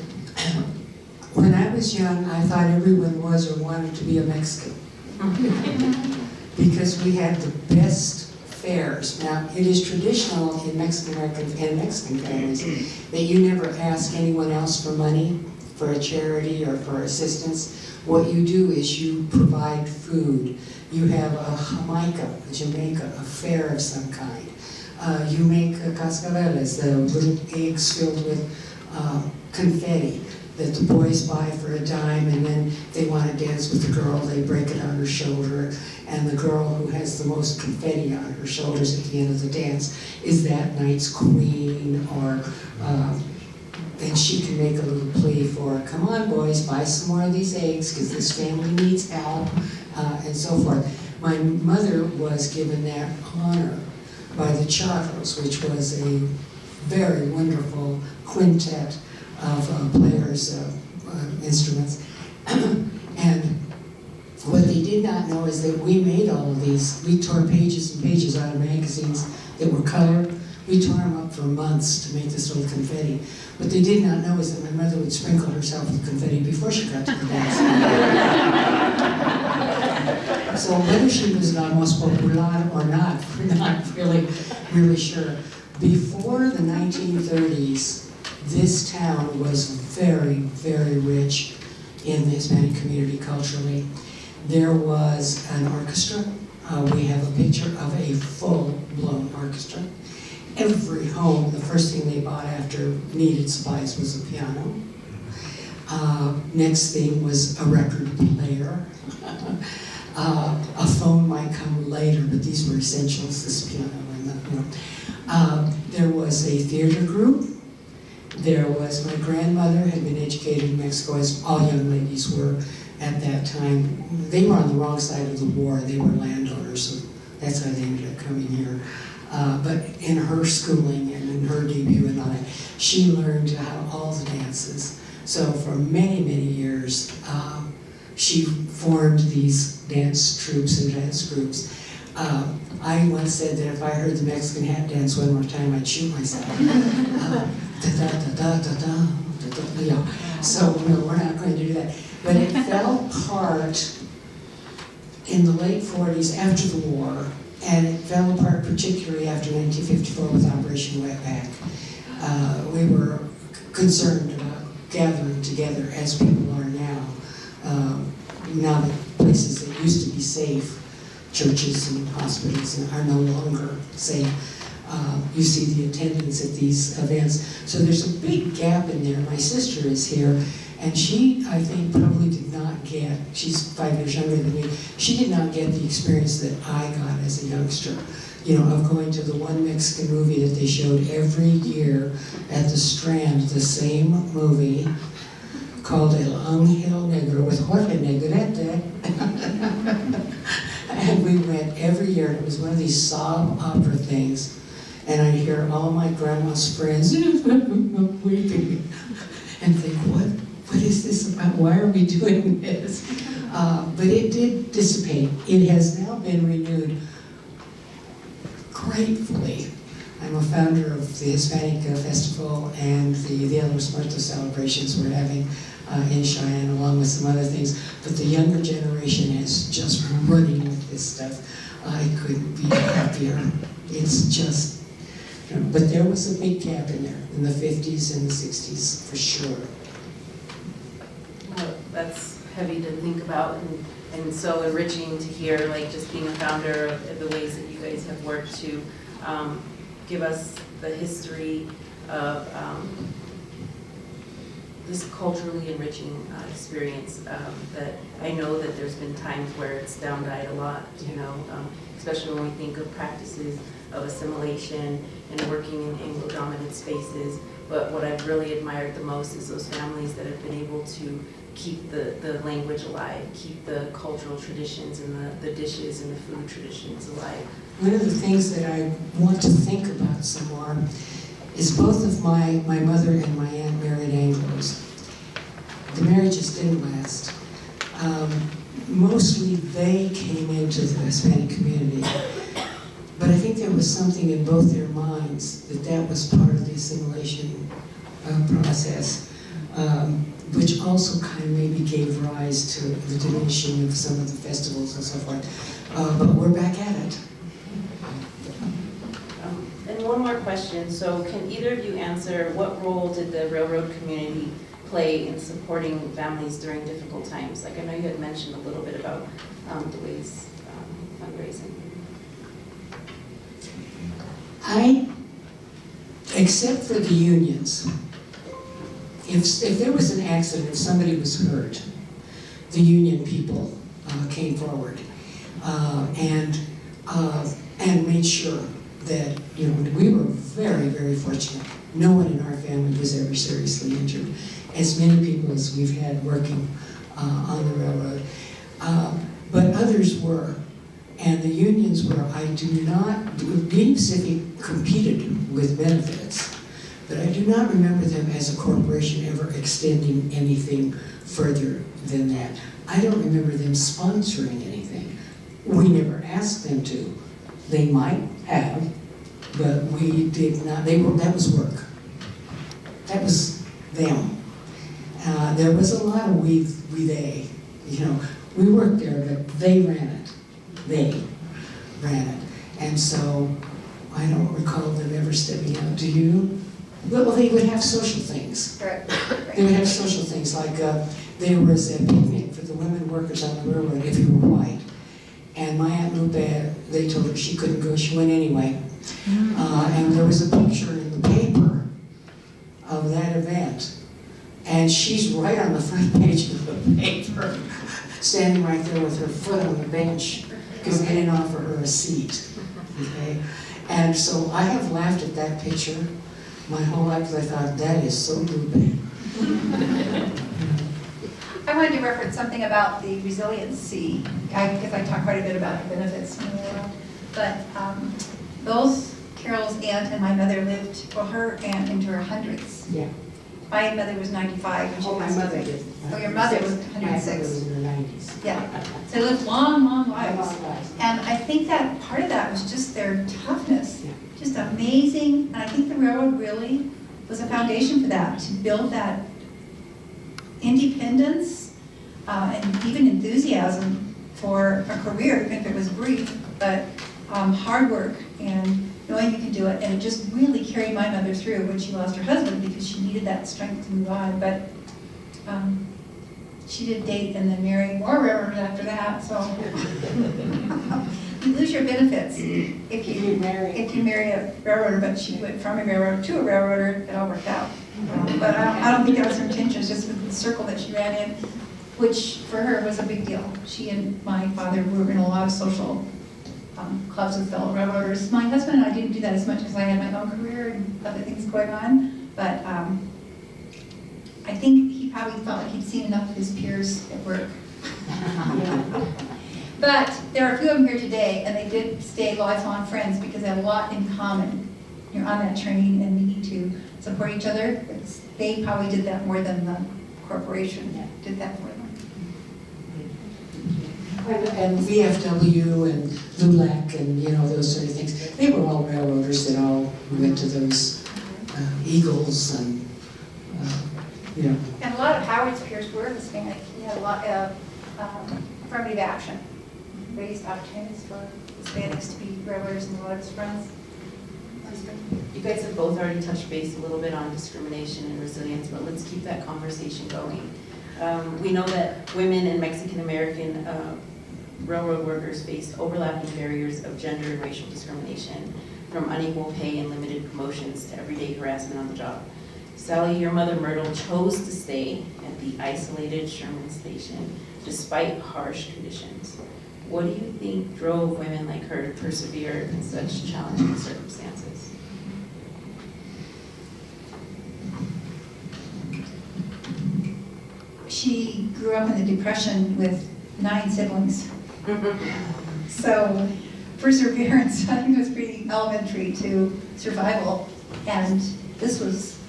When I was young, I thought everyone was or wanted to be a Mexican. Because we had the best fairs. Now, it is traditional in Mexican families that you never ask anyone else for money, for a charity or for assistance. What you do is you provide food. You have a Jamaica, a fair of some kind. You make cascabeles, the little eggs filled with confetti that the boys buy for a dime, and then they want to dance with the girl, they break it on her shoulder, and the girl who has the most confetti on her shoulders at the end of the dance is that night's queen, or then she can make a little plea for, come on boys, buy some more of these eggs, because this family needs help, and so forth. My mother was given that honor by the Charros, which was a very wonderful quintet of players' instruments. And what they did not know is that we made all of these. We tore pages and pages out of magazines that were colored. We tore them up for months to make this little confetti. What they did not know is that my mother would sprinkle herself with confetti before she got to the dance. So whether she was la most popular or not, we're not really sure. Before the 1930s, this town was very, very rich in the Hispanic community culturally. There was an orchestra. We have a picture of a full-blown orchestra. Every home, the first thing they bought after needed supplies was a piano. Next thing was a record player. A phone might come later, but these were essentials, this piano and the, There was a theater group. There was, my grandmother had been educated in Mexico, as all young ladies were at that time. They were on the wrong side of the war. They were landowners, so that's how they ended up coming here. But in her schooling and in her debut and all that, she learned how all the dances. So for many, many years, she formed these dance troupes and dance groups. I once said that if I heard the Mexican hat dance one more time, I'd shoot myself. Yeah. So no, we're not going to do that. But it fell apart in the late 40s after the war, and it fell apart particularly after 1954 with Operation Wetback. We were concerned about gathering together as people are now. Now that places that used to be safe, churches and hospitals, are no longer safe. You see the attendance at these events. So there's a big gap in there. My sister is here, and she, I think, probably did not get, she's 5 years younger than me, she did not get the experience that I got as a youngster. You know, of going to the one Mexican movie that they showed every year at the Strand, the same movie called El Ángel Negro with Jorge Negrete. And we went every year, and it was one of these sob opera things. And I'd hear all my grandma's friends weeping and think, what is this about? Why are we doing this? But it did dissipate. It has now been renewed gratefully. I'm a founder of the Hispanic Festival and the Dia de los Muertos celebrations we're having in Cheyenne, along with some other things. But the younger generation is just running with this stuff. I couldn't be happier. It's just, but there was a big gap in there in the 50s and the 60s for sure. Well, that's heavy to think about, and so enriching to hear, like, just being a founder of the ways that you guys have worked to give us the history of this culturally enriching experience that I know that there's been times where it's down-died a lot, you know, especially when we think of practices of assimilation and working in Anglo-dominant spaces. But what I've really admired the most is those families that have been able to keep the language alive, keep the cultural traditions and the dishes and the food traditions alive. One of the things that I want to think about some more is both of my mother and my aunt married Anglos. The marriages didn't last. Mostly they came into the Hispanic community. But I think there was something in both their minds that was part of the assimilation process, which also kind of maybe gave rise to the diminishing of some of the festivals and so forth. But we're back at it. And one more question. So can either of you answer, what role did the railroad community play in supporting families during difficult times? Like, I know you had mentioned a little bit about the ways fundraising. Except for the unions, if there was an accident, if somebody was hurt, the union people came forward and made sure that, you know, we were very, very fortunate. No one in our family was ever seriously injured. As many people as we've had working on the railroad. But others were. And the unions were, Union Pacific competed with benefits, but I do not remember them as a corporation ever extending anything further than that. I don't remember them sponsoring anything. We never asked them to. They might have, but we did not. That was work. That was them. There was a lot of they. You know, we worked there, but they ran it. They ran it. And so I don't recall them ever stepping out. Do you? Well, they would have social things. Right. They would have social things like there was a picnic for the women workers on the railroad if you were white. And my Aunt Lupe, they told her she couldn't go, she went anyway. And there was a picture in the paper of that event. And she's right on the front page of the paper, standing right there with her foot on the bench, because they didn't offer her a seat. Okay? And so I have laughed at that picture my whole life, 'cause I thought, that is so grouping. I wanted to reference something about the resiliency, because I talk quite a bit about the benefits in the world. But both Carol's aunt and my mother lived, well, her aunt into her hundreds. Yeah. My mother was 95 when she Oh, my passed mother away. did. Oh, your mother was My mother 106. was in her 90s. Yeah, so they lived long, long lives. Long lives. And I think that part of that was just their toughness, Yeah. just amazing. And I think the railroad really was a foundation for that, to build that independence and even enthusiasm for a career, even if it was brief, but hard work and knowing you can do it. And it just really carried my mother through when she lost her husband, because she needed that strength to move on. But she did date and then marry more railroaders after that, so. You lose your benefits if you marry a railroader, but she went from a railroader to a railroader, it all worked out. But I don't think that was her intention, it's just with the circle that she ran in, which for her was a big deal. She and my father were in a lot of social clubs with fellow railroaders. My husband and I didn't do that as much because I had my own career and other things going on, but I think he probably felt like he'd seen enough of his peers at work. But there are a few of them here today, and they did stay lifelong friends because they have a lot in common. You're on that train and we need to support each other. They probably did that more than the corporation did that for them. And VFW and LULAC and, you know, those sort of things. They were all railroaders that all went to those Eagles and, you know. And a lot of Howard's peers were Hispanic. He had a lot of affirmative action, raised opportunities for Hispanics to be railroaders and a lot of his friends. You guys have both already touched base a little bit on discrimination and resilience, but let's keep that conversation going. We know that women and Mexican American railroad workers faced overlapping barriers of gender and racial discrimination, from unequal pay and limited promotions to everyday harassment on the job. Sally, your mother Myrtle chose to stay at the isolated Sherman Station despite harsh conditions. What do you think drove women like her to persevere in such challenging circumstances? She grew up in the Depression with 9 siblings. So perseverance, I think, was pretty elementary to survival. And this was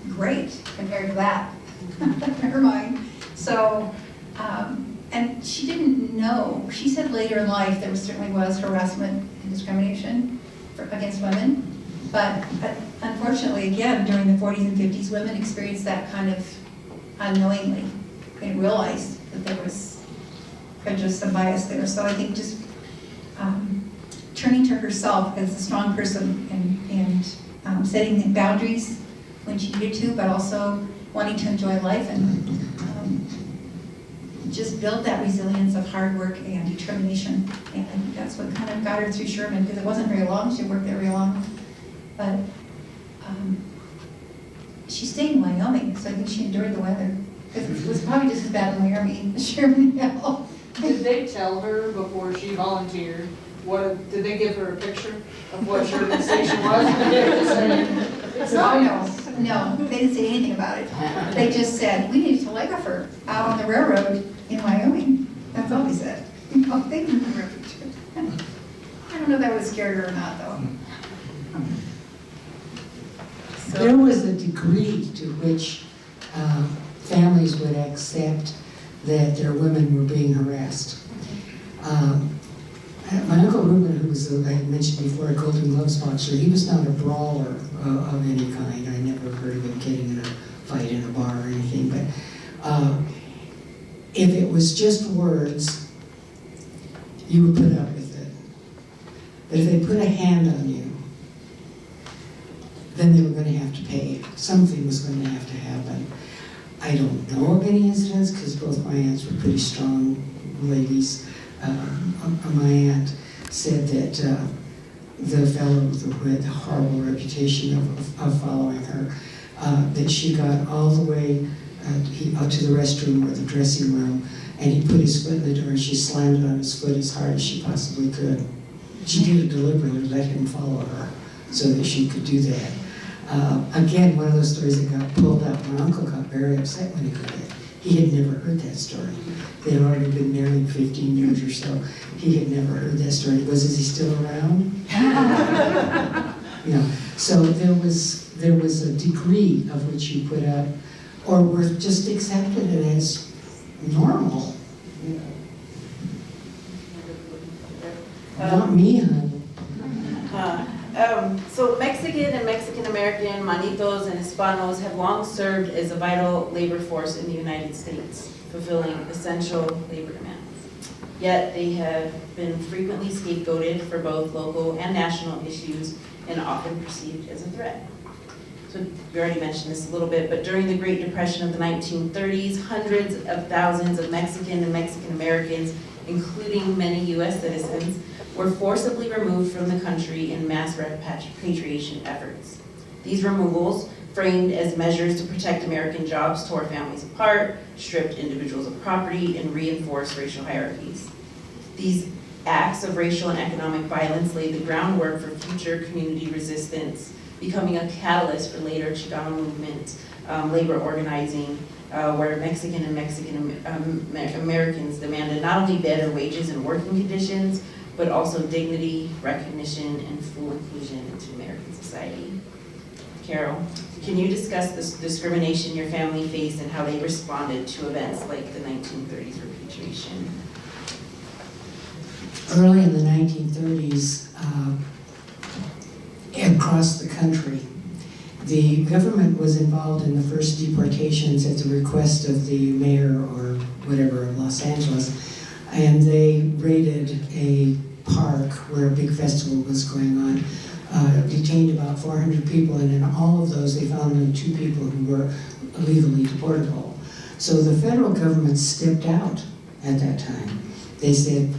great compared to that, in her mind. So, and she didn't know. She said later in life there certainly was harassment and discrimination against women. But unfortunately, again, during the 40s and 50s, women experienced that kind of unknowingly. They didn't realize that there was prejudice and bias there. So I think just turning to herself as a strong person and setting boundaries when she needed to, but also wanting to enjoy life and just build that resilience of hard work and determination. And I think that's what kind of got her through Sherman, because it wasn't very long. She worked there very long. But she stayed in Wyoming, so I think she endured the weather. Because it was probably just as bad in Laramie as Sherman Hill. Did they tell her before she volunteered, did they give her a picture of what Sherman Station was? No, they didn't say anything about it. They just said, we need a telegrapher out on the railroad in Wyoming. That's all they said. Oh, they didn't give her a picture. I don't know if that would have scared her or not, though. There was a degree to which families would accept that their women were being harassed. My Uncle Reuben, who was, I had mentioned before, a Golden Gloves boxer, he was not a brawler of any kind. I never heard of him getting in a fight in a bar or anything, but if it was just words, you would put up with it. But if they put a hand on you, then they were going to have to pay. Something was going to have to happen. I don't know of any incidents because both my aunts were pretty strong ladies. My aunt said that the fellow who had the horrible reputation of following her, that she got all the way out to the restroom or the dressing room, and he put his foot in the door and she slammed it on his foot as hard as she possibly could. She did it deliberately, let him follow her so that she could do that. Again, one of those stories that got pulled out. My uncle got very upset when he heard it. He had never heard that story. They had already been married 15 years or so. He had never heard that story. He goes, "Is he still around?" You know, so there was a degree of which you put up, or were just accepted it as normal. Not me, honey. So Mexican and Mexican-American, Manitos and Hispanos have long served as a vital labor force in the United States, fulfilling essential labor demands. Yet they have been frequently scapegoated for both local and national issues and often perceived as a threat. So we already mentioned this a little bit, but during the Great Depression of the 1930s, hundreds of thousands of Mexican and Mexican-Americans, including many U.S. citizens, were forcibly removed from the country in mass repatriation efforts. These removals, framed as measures to protect American jobs, tore families apart, stripped individuals of property, and reinforced racial hierarchies. These acts of racial and economic violence laid the groundwork for future community resistance, becoming a catalyst for later Chicano movement, labor organizing, where Mexican and Mexican-Americans demanded not only better wages and working conditions, but also dignity, recognition, and full inclusion into American society. Carol, can you discuss this discrimination your family faced and how they responded to events like the 1930s repatriation? Early in the 1930s, across the country, the government was involved in the first deportations at the request of the mayor or whatever of Los Angeles. And they raided a park where a big festival was going on, detained about 400 people, and in all of those they found only 2 people who were illegally deportable. So the federal government stepped out at that time. They said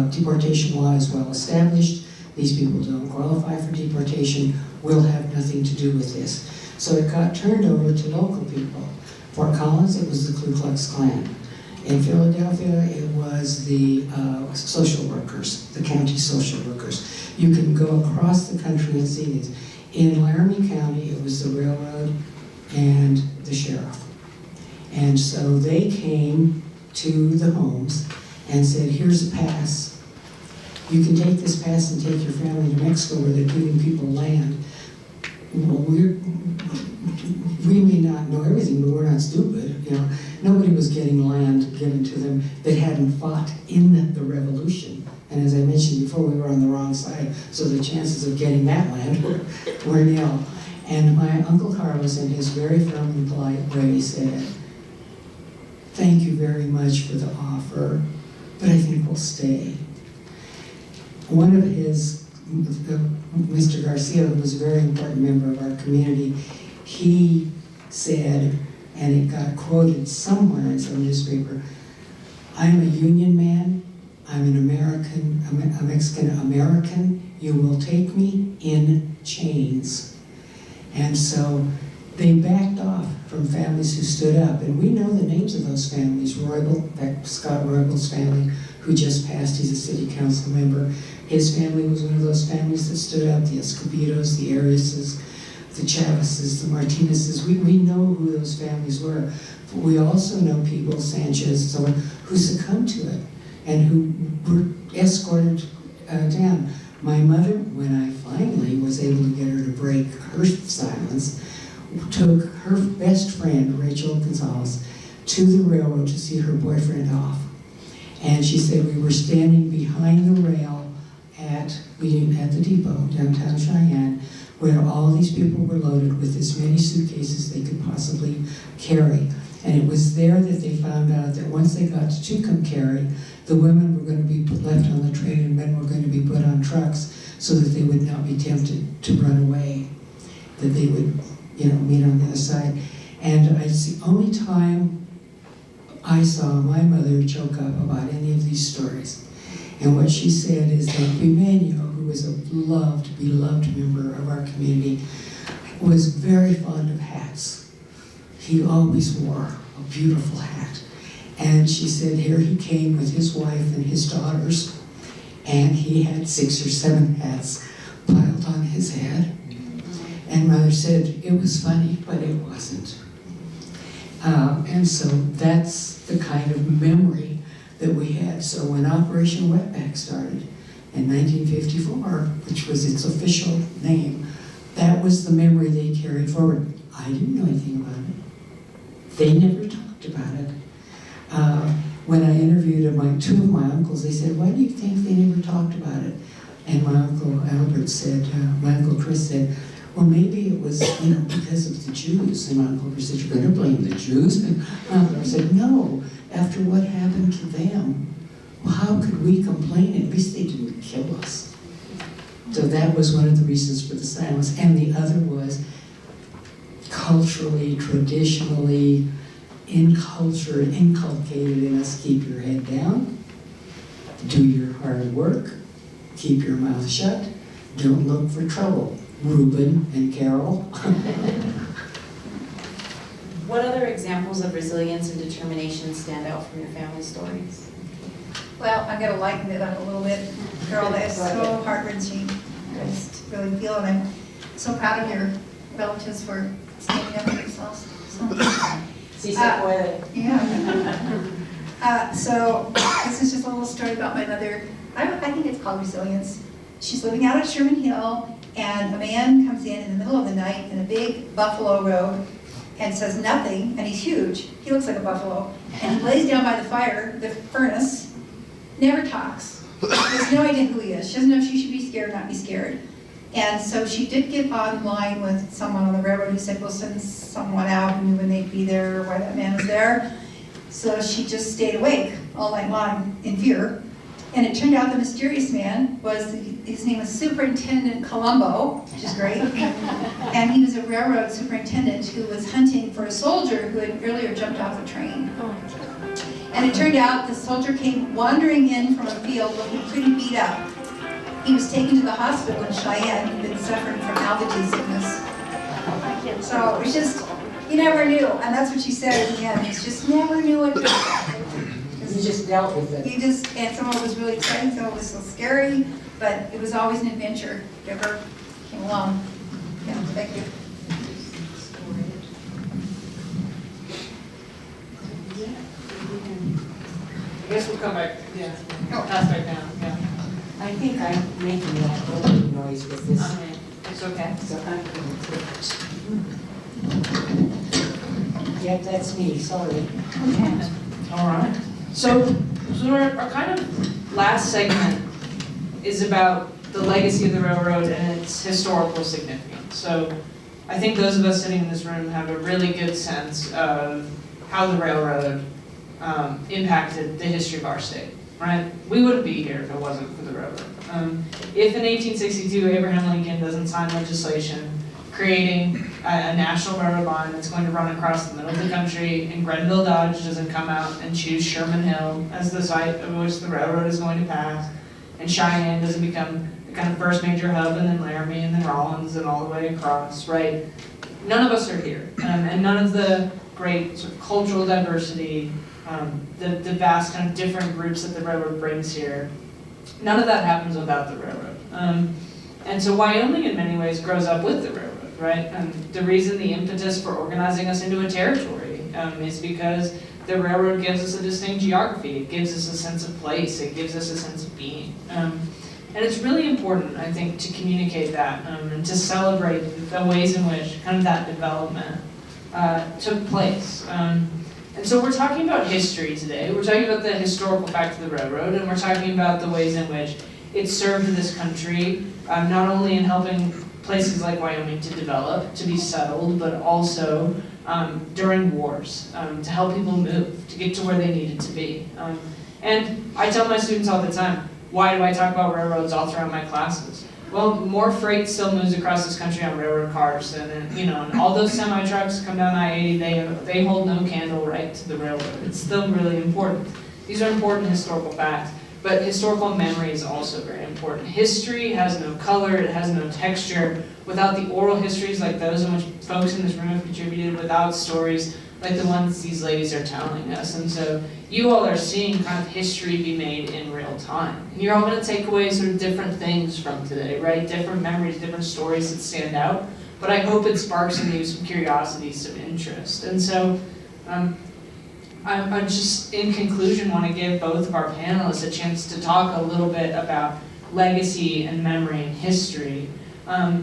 deportation law is well established, these people don't qualify for deportation, we'll have nothing to do with this. So it got turned over to local people. Fort Collins, it was the Ku Klux Klan. In Philadelphia, it was the social workers, the county social workers. You can go across the country and see these. In Laramie County, it was the railroad and the sheriff. And so they came to the homes and said, here's a pass. You can take this pass and take your family to Mexico where they're giving people land. Well, we may not know everything, but we're not stupid. You know, nobody was getting land given to them that hadn't fought in the revolution. And as I mentioned before, we were on the wrong side, so the chances of getting that land were nil. And my Uncle Carlos, in his very firm and polite way, said, thank you very much for the offer, but I think we'll stay. One of his, Mr. Garcia, who was a very important member of our community, he said, and it got quoted somewhere in some newspaper, I'm a union man, I'm an American, a Mexican American, you will take me in chains. And so they backed off from families who stood up, and we know the names of those families. Roybal, Scott Roybal's family, who just passed, he's a city council member. His family was one of those families that stood up, the Escobedos, the Ariases, the Chavezes, the Martinezes. We know who those families were. But we also know people, Sanchez, so on, who succumbed to it and who were escorted down. My mother, when I finally was able to get her to break her silence, took her best friend, Rachel Gonzalez, to the railroad to see her boyfriend off. And she said we were standing behind the rail at the depot, downtown Cheyenne, where all these people were loaded with as many suitcases they could possibly carry. And it was there that they found out that once they got to Tucumcari, the women were going to be left on the train and men were going to be put on trucks so that they would not be tempted to run away, that they would, meet on the other side. And it's the only time I saw my mother choke up about any of these stories. And what she said is that Bimenio, who was a beloved member of our community, was very fond of hats. He always wore a beautiful hat. And she said here he came with his wife and his daughters, and he had 6 or 7 hats piled on his head. And Mother said it was funny, but it wasn't. And so that's the kind of memory that we had. So when Operation Wetback started in 1954, which was its official name, that was the memory they carried forward. I didn't know anything about it. They never talked about it. When I interviewed two of my uncles, they said, "Why do you think they never talked about it?" And my uncle Albert said, my uncle Chris said, "Well, maybe it was, because of the Jews." And my uncle Chris said, "You're going to blame the Jews?" And my uncle said, "No, after what happened to them, well, how could we complain? At least they didn't kill us." So that was one of the reasons for the silence. And the other was culturally, traditionally, inculcated in us, keep your head down, do your hard work, keep your mouth shut, don't look for trouble. Reuben and Carol. What other examples of resilience and determination stand out from your family stories? Well, I'm gonna lighten it up a little bit. Carol, that is so heart-wrenching. I just really feel, and I'm so proud of your relatives for standing up for themselves. So, yeah. So this is just a little story about my mother. I think it's called resilience. She's living out at Sherman Hill, and a man comes in the middle of the night in a big buffalo robe and says nothing, and he's huge. He looks like a buffalo. And he lays down by the fire, the furnace, never talks. She has no idea who he is. She doesn't know if she should be scared or not be scared. And so she did get online with someone on the railroad who said, "We'll send someone out who knew when they'd be there or why that man was there." So she just stayed awake all night long in fear. And it turned out the mysterious man his name was Superintendent Colombo, which is great. And he was a railroad superintendent who was hunting for a soldier who had earlier jumped off a train. And it turned out the soldier came wandering in from a field looking pretty beat up. He was taken to the hospital in Cheyenne. He'd been suffering from altitude sickness. So it was just, you never knew. And that's what she said in the end. It's just never knew what to do. You just dealt with it. And some of it was really exciting, some of it was so scary, but it was always an adventure. Whoever came along. Yeah, thank you. I guess we'll come back, pass back down, yeah. I think I'm making that little noise with this, It's okay. so I'm going to take it. Yep, that's me, sorry. All right. So our kind of last segment is about the legacy of the railroad and its historical significance. So I think those of us sitting in this room have a really good sense of how the railroad impacted the history of our state, right? We wouldn't be here if it wasn't for the railroad. If in 1862 Abraham Lincoln doesn't sign legislation creating a national railroad line that's going to run across the middle of the country, and Grenville Dodge doesn't come out and choose Sherman Hill as the site of which the railroad is going to pass, and Cheyenne doesn't become the kind of first major hub, and then Laramie, and then Rollins, and all the way across, right? None of us are here, and none of the great sort of cultural diversity, the vast kind of different groups that the railroad brings here, none of that happens without the railroad. And so Wyoming in many ways grows up with the railroad. Right? The reason the impetus for organizing us into a territory is because the railroad gives us a distinct geography. It gives us a sense of place. It gives us a sense of being. And it's really important, I think, to communicate that and to celebrate the ways in which kind of that development took place. And so we're talking about history today. We're talking about the historical fact of the railroad, and we're talking about the ways in which it served this country, not only in helping places like Wyoming to develop, to be settled, but also during wars, to help people move, to get to where they needed to be. And I tell my students all the time, why do I talk about railroads all throughout my classes? Well, more freight still moves across this country on railroad cars, and all those semi-trucks come down I-80, they hold no candle right to the railroad. It's still really important. These are important historical facts. But historical memory is also very important. History has no color, it has no texture. Without the oral histories like those in which folks in this room have contributed, without stories like the ones these ladies are telling us. And so you all are seeing kind of history be made in real time. And you're all going to take away sort of different things from today, right? Different memories, different stories that stand out. but I hope it sparks in you some curiosity, some interest. And so I just, in conclusion, want to give both of our panelists a chance to talk a little bit about legacy and memory and history.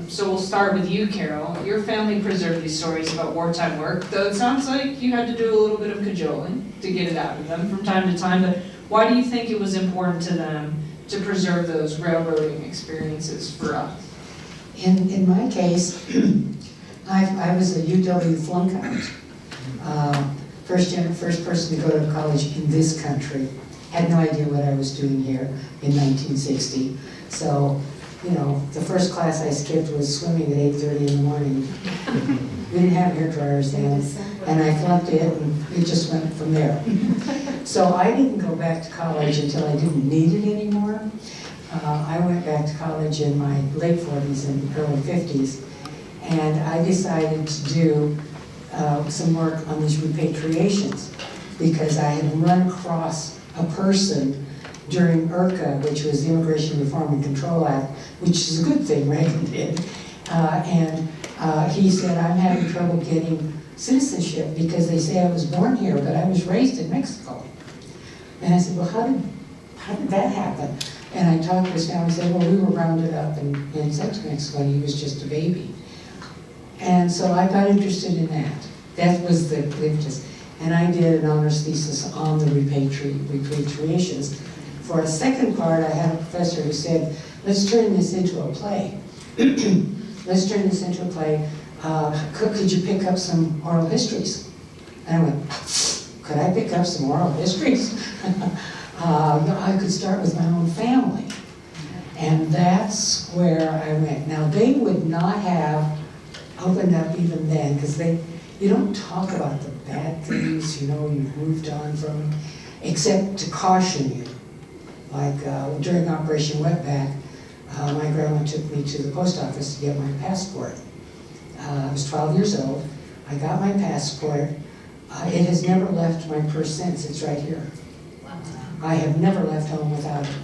So we'll start with you, Carol. Your family preserved these stories about wartime work, though it sounds like you had to do a little bit of cajoling to get it out of them from time to time, but why do you think it was important to them to preserve those railroading experiences for us? In my case, I was a UW flunk out. First person to go to college in this country. Had no idea what I was doing here in 1960. So, you know, the first class I skipped was swimming at 8:30 in the morning. We didn't have hair dryers then, and I flunked it, and it just went from there. So I didn't go back to college until I didn't need it anymore. I went back to college in my late 40s and early 50s, and I decided to do some work on these repatriations because I had run across a person during IRCA, which was the Immigration Reform and Control Act, which is a good thing Reagan did. And he said, I'm having trouble getting citizenship because they say I was born here, but I was raised in Mexico. And I said, well, how did that happen? And I talked to his family and said, well, we were rounded up and sent to Mexico, and he was just a baby. And so I got interested in that. That was the impetus. And I did an honors thesis on the repatriations. For a second part, I had a professor who said, let's turn this into a play. Let's turn this into a play. Could you pick up some oral histories? And I went, could I pick up some oral histories? I could start with my own family. And that's where I went. Now, they would not have opened up even then, because you don't talk about the bad things, you know, you've moved on from them, except to caution you. Like during Operation Wetback, my grandma took me to the post office to get my passport. I was 12 years old. I got my passport. It has never left my purse since. It's right here. I have never left home without it.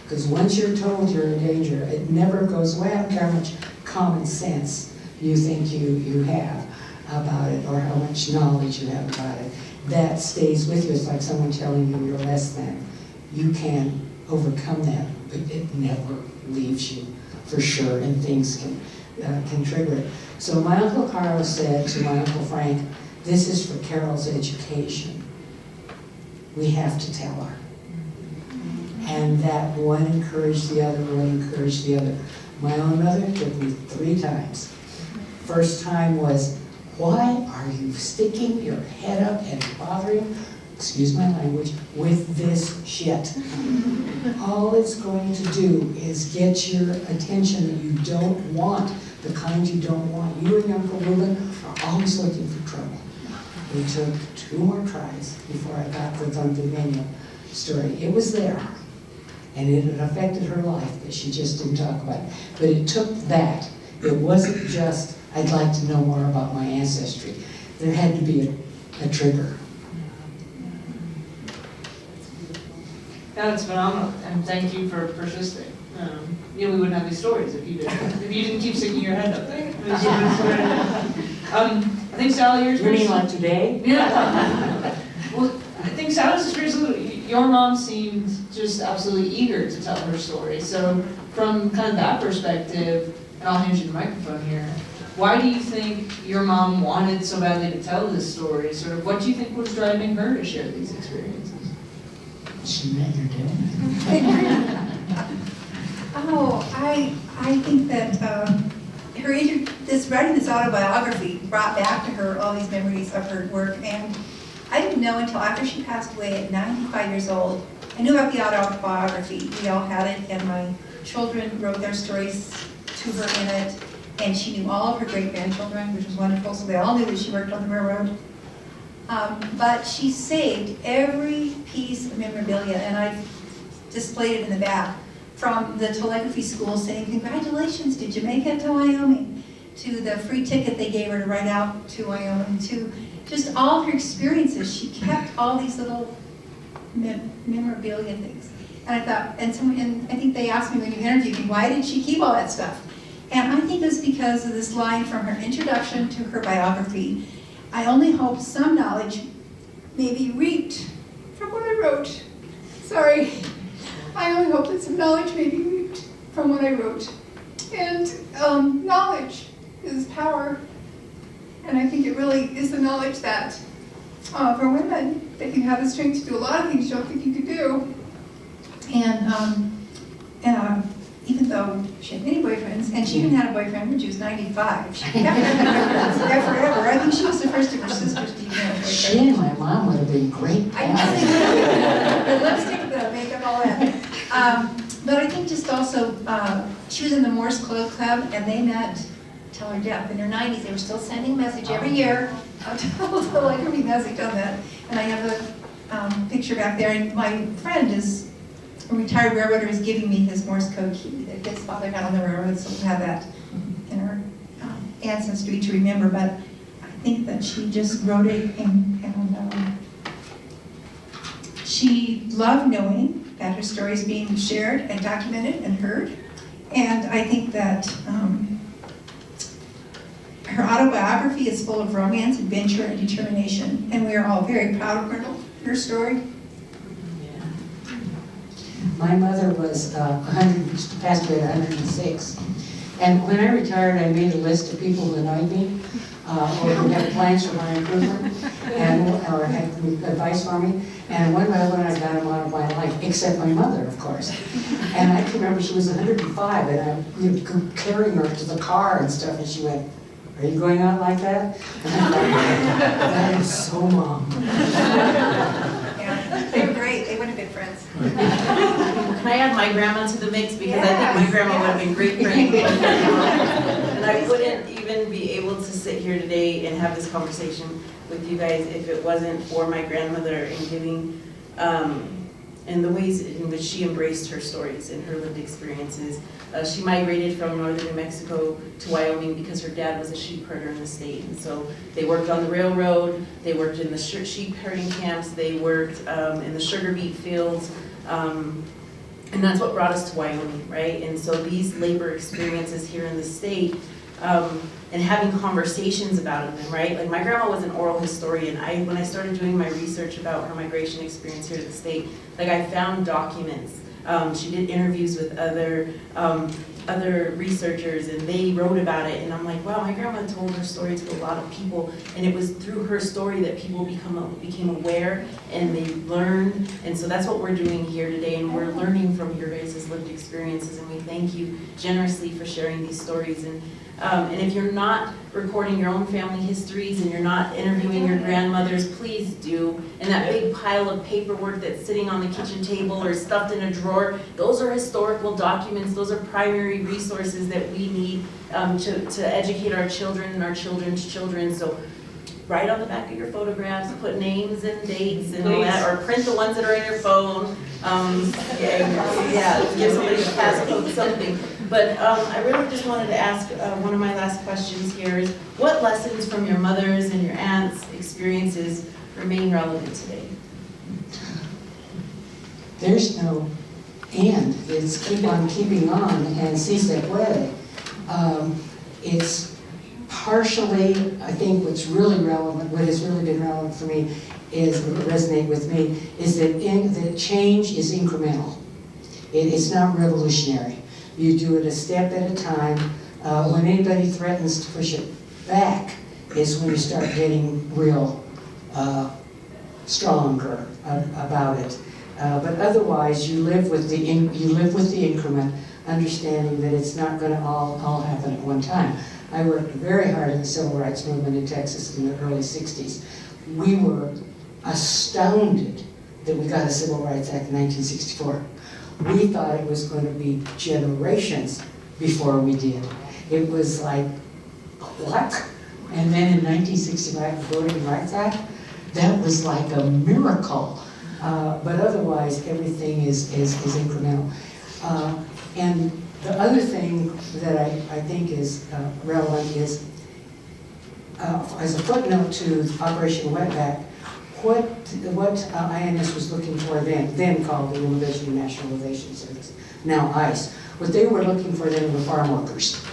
Because once you're told you're in danger, it never goes away. I don't care how much common sense you think you have about it or how much knowledge you have about it. That stays with you. It's like someone telling you you're less than. You can overcome that, but it never leaves you for sure, and things can trigger it. So my Uncle Carl said to my Uncle Frank, this is for Carol's education. We have to tell her. And that one encouraged the other, one encouraged the other. My own mother took me 3 times. First time was, why are you sticking your head up and bothering, excuse my language, with this shit? All it's going to do is get your attention that you don't want, the kind you don't want. You and Uncle Reuben are always looking for trouble. It took 2 more tries before I got the Duncan Manual story. It was there, and it had affected her life, but she just didn't talk about it. But it took that. It wasn't just, I'd like to know more about my ancestry. There had to be a trigger. That's phenomenal, and thank you for persisting. We wouldn't have these stories if you didn't keep sticking your head up there. I think Sally, yours. You mean like today? Yeah. Well, I think Sally's experience, your mom seemed just absolutely eager to tell her story. So from kind of that perspective, and I'll hand you the microphone here, why do you think your mom wanted so badly to tell this story? Sort of, what do you think was driving her to share these experiences? She met your dad. I think that writing this autobiography brought back to her all these memories of her work, and I didn't know until after she passed away at 95 years old. I knew about the autobiography. We all had it, and my children wrote their stories to her in it, and she knew all of her great-grandchildren, which was wonderful, so they all knew that she worked on the railroad. But she saved every piece of memorabilia, and I displayed it in the back, from the telegraphy school saying, congratulations, did you make it to Wyoming? To the free ticket they gave her to ride out to Wyoming, to just all of her experiences. She kept all these little memorabilia things. And I thought, and I think they asked me when you interviewed me, why did she keep all that stuff? And I think it's because of this line from her introduction to her biography. I only hope some knowledge may be reaped from what I wrote. Sorry. I only hope that some knowledge may be reaped from what I wrote. And knowledge is power. And I think it really is the knowledge that, for women, that you have the strength to do a lot of things you don't think you could do. And even though she had many boyfriends, and she even had a boyfriend when she was 95. She kept there forever. I think she was the first of her sisters to even have a boyfriend. She and my mom would have been great I pals. know. The lipstick, the makeup, all that. But I think just also, she was in the Morse Code Club, and they met till her death. In her 90s, they were still sending a message every year. I'll tell every message on that. And I have a picture back there, and my friend is a retired railroader is giving me his Morse code key that his father had on the railroad, so we'll have that in our ancestry to remember. But I think that she just wrote it, and she loved knowing that her story is being shared and documented and heard. And I think that her autobiography is full of romance, adventure, and determination, and we are all very proud of her story. My mother was 100, passed away at 106. And when I retired, I made a list of people who annoyed me, or who had plans for my improvement, or had advice for me. And one by one, I got them out of my life, except my mother, of course. And I can remember she was 105, and I carrying her to the car and stuff, and she went, "Are you going out like that?" And I thought, that is so Mom. Yeah, they were great. They would have been friends. Can I add my grandma to the mix? Because I think my grandma would have been great friends. And I wouldn't even be able to sit here today and have this conversation with you guys if it wasn't for my grandmother and giving, and the ways in which she embraced her stories and her lived experiences. She migrated from northern New Mexico to Wyoming because her dad was a sheep herder in the state. And so they worked on the railroad, they worked in the sheep herding camps, they worked in the sugar beet fields, and that's what brought us to Wyoming, right? And so these labor experiences here in the state, and having conversations about them, right? Like my grandma was an oral historian. When I started doing my research about her migration experience here to the state, like I found documents. She did interviews with other researchers, and they wrote about it. And I'm like, wow, my grandma told her story to a lot of people, and it was through her story that people became aware and they learned. And so that's what we're doing here today, and we're learning from your guys' lived experiences. And we thank you generously for sharing these stories. And if you're not recording your own family histories and you're not interviewing your grandmothers, please do. And that big pile of paperwork that's sitting on the kitchen table or stuffed in a drawer, those are historical documents. Those are primary resources that we need to educate our children and our children's children. So write on the back of your photographs, put names and dates and all that, or print the ones that are in your phone. Give somebody a passcode, something. But I really just wanted to ask one of my last questions here is, what lessons from your mother's and your aunt's experiences remain relevant today? There's no end. It's keep on keeping on, and si se puede. It's partially, I think what's really relevant, what has really been relevant for me is, what resonate with me, is that change is incremental. It's not revolutionary. You do it a step at a time. When anybody threatens to push it back is when you start getting real stronger about it. But otherwise, you live with the increment, understanding that it's not going to all happen at one time. I worked very hard in the civil rights movement in Texas in the early 60s. We were astounded that we got a Civil Rights Act in 1964. We thought it was going to be generations before we did. It was like, what? And then in 1965, the Voting Rights Act, that was like a miracle. But otherwise, everything is incremental. And the other thing that I think is relevant is, as a footnote to Operation Wetback, what INS was looking for then called the Immigration and Nationalization Service, now ICE. What they were looking for then were farm workers.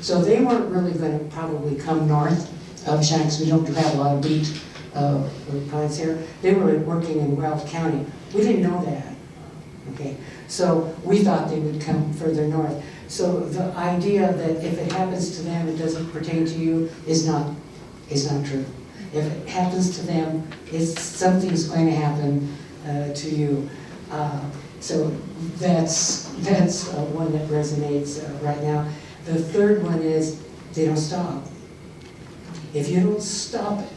So they weren't really gonna probably come north of Shanks. We don't have a lot of wheat plants here. They were working in Weld County. We didn't know that, okay? So we thought they would come further north. So the idea that if it happens to them, it doesn't pertain to you is not true. If it happens to them, something's going to happen to you. So that's one that resonates right now. The third one is they don't stop. If you don't stop it,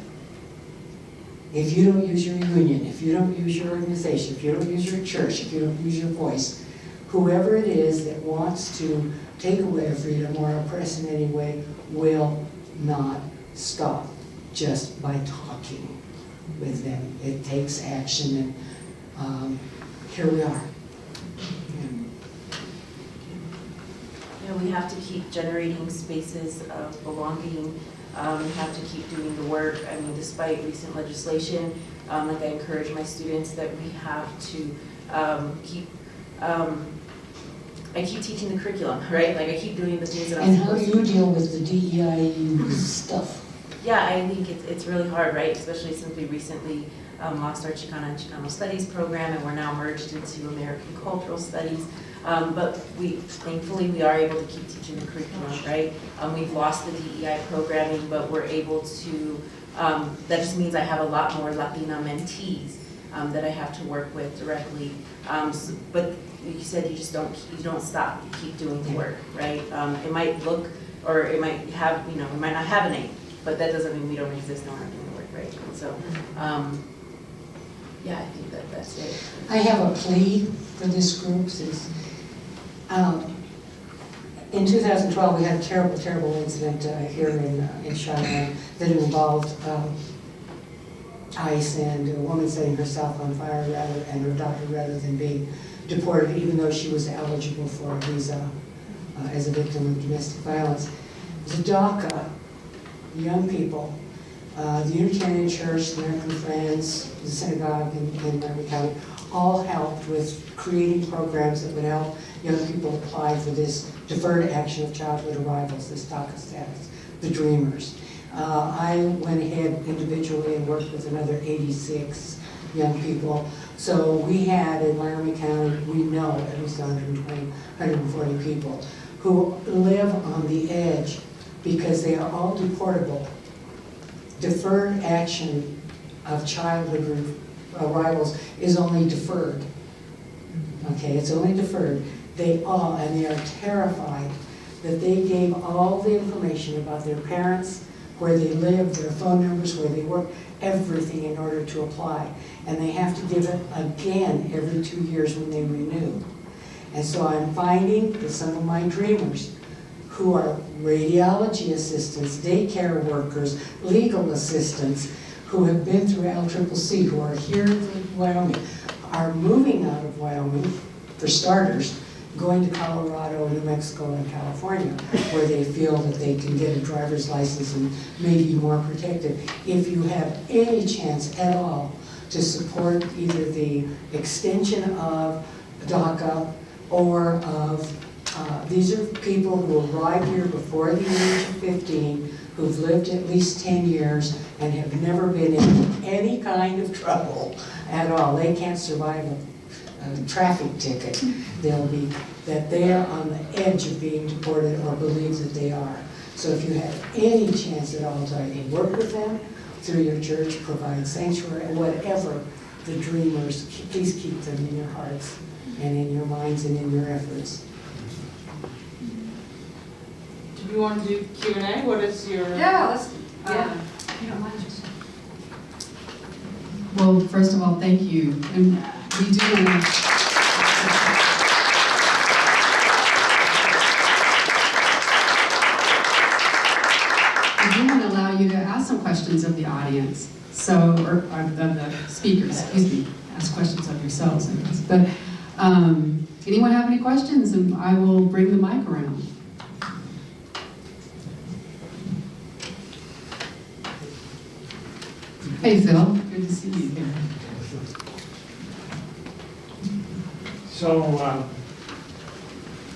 if you don't use your union, if you don't use your organization, if you don't use your church, if you don't use your voice, whoever it is that wants to take away our freedom or oppress in any way will not stop just by talking with them. It takes action, and here we are. You know, we have to keep generating spaces of belonging. We have to keep doing the work. I mean, despite recent legislation, like I encourage my students that we have to I keep teaching the curriculum, right? Like I keep doing the things that I'm And how supposed do to. you deal with the DEI stuff? Yeah, I think it's really hard, right? Especially since we recently lost our Chicana and Chicano Studies program, and we're now merged into American Cultural Studies. But thankfully, we are able to keep teaching the curriculum, right? We've lost the DEI programming, but we're able to, that just means I have a lot more Latina mentees that I have to work with directly. But you said you don't stop, you keep doing the work, right? It might look, or it might have, we might not have a name, but that doesn't mean we don't exist and we're not doing the work, right? And so, yeah, I think that's it. I have a plea for this group. Since, in 2012, we had a terrible, terrible incident here in Cheyenne that involved ICE and a woman setting herself on fire and her daughter rather than being deported, even though she was eligible for a visa as a victim of domestic violence. The DACA, young people, the Unitarian Church, the American Friends, the synagogue in Laramie County, all helped with creating programs that would help young people apply for this deferred action of childhood arrivals, this DACA status, the Dreamers. I went ahead individually and worked with another 86 young people. So we had in Laramie County, we know at least 120, 140 people who live on the edge because they are all deportable. Deferred action of childhood arrivals is only deferred. Okay, it's only deferred. They are terrified that they gave all the information about their parents, where they live, their phone numbers, where they work, everything in order to apply. And they have to give it again every 2 years when they renew. And so I'm finding that some of my dreamers who are radiology assistants, daycare workers, legal assistants, who have been through LCCC, who are here in Wyoming, are moving out of Wyoming, for starters, going to Colorado, New Mexico, and California, where they feel that they can get a driver's license and maybe more protected. If you have any chance at all to support either the extension of DACA or of, these are people who arrived here before the age of 15, who've lived at least 10 years and have never been in any kind of trouble at all. They can't survive a traffic ticket. They'll be, that they are on the edge of being deported or believe that they are. So if you have any chance at all to either work with them through your church, provide sanctuary, whatever the dreamers, please keep them in your hearts and in your minds and in your efforts. Do you want to do Q&A? What is your? Yeah, let's, Yeah. you don't mind just. Well, first of all, thank you. And we do want to... I do want to allow you to ask some questions of the audience. So, or of the speakers, excuse me. Ask questions of yourselves, I guess. But anyone have any questions? And I will bring the mic around. Hey, Phil. Good to see you here. So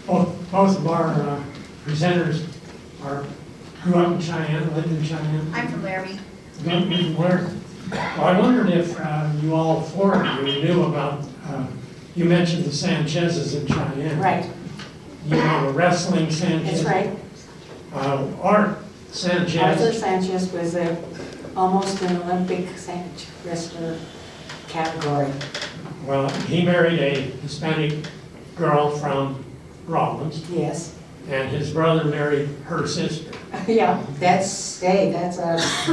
both of our presenters Art grew up in Cheyenne, lived in Cheyenne. I'm from Laramie. Good, where? Well, I wondered if you all four of you knew about, you mentioned the Sanchez's in Cheyenne. Right, You know the wrestling Sanchez? that's right. Art Arthur Sanchez, Sanchez was almost an Olympic wrestler category. well, he married a Hispanic girl from Rollins, Yes. and his brother married her sister. Yeah, that's us.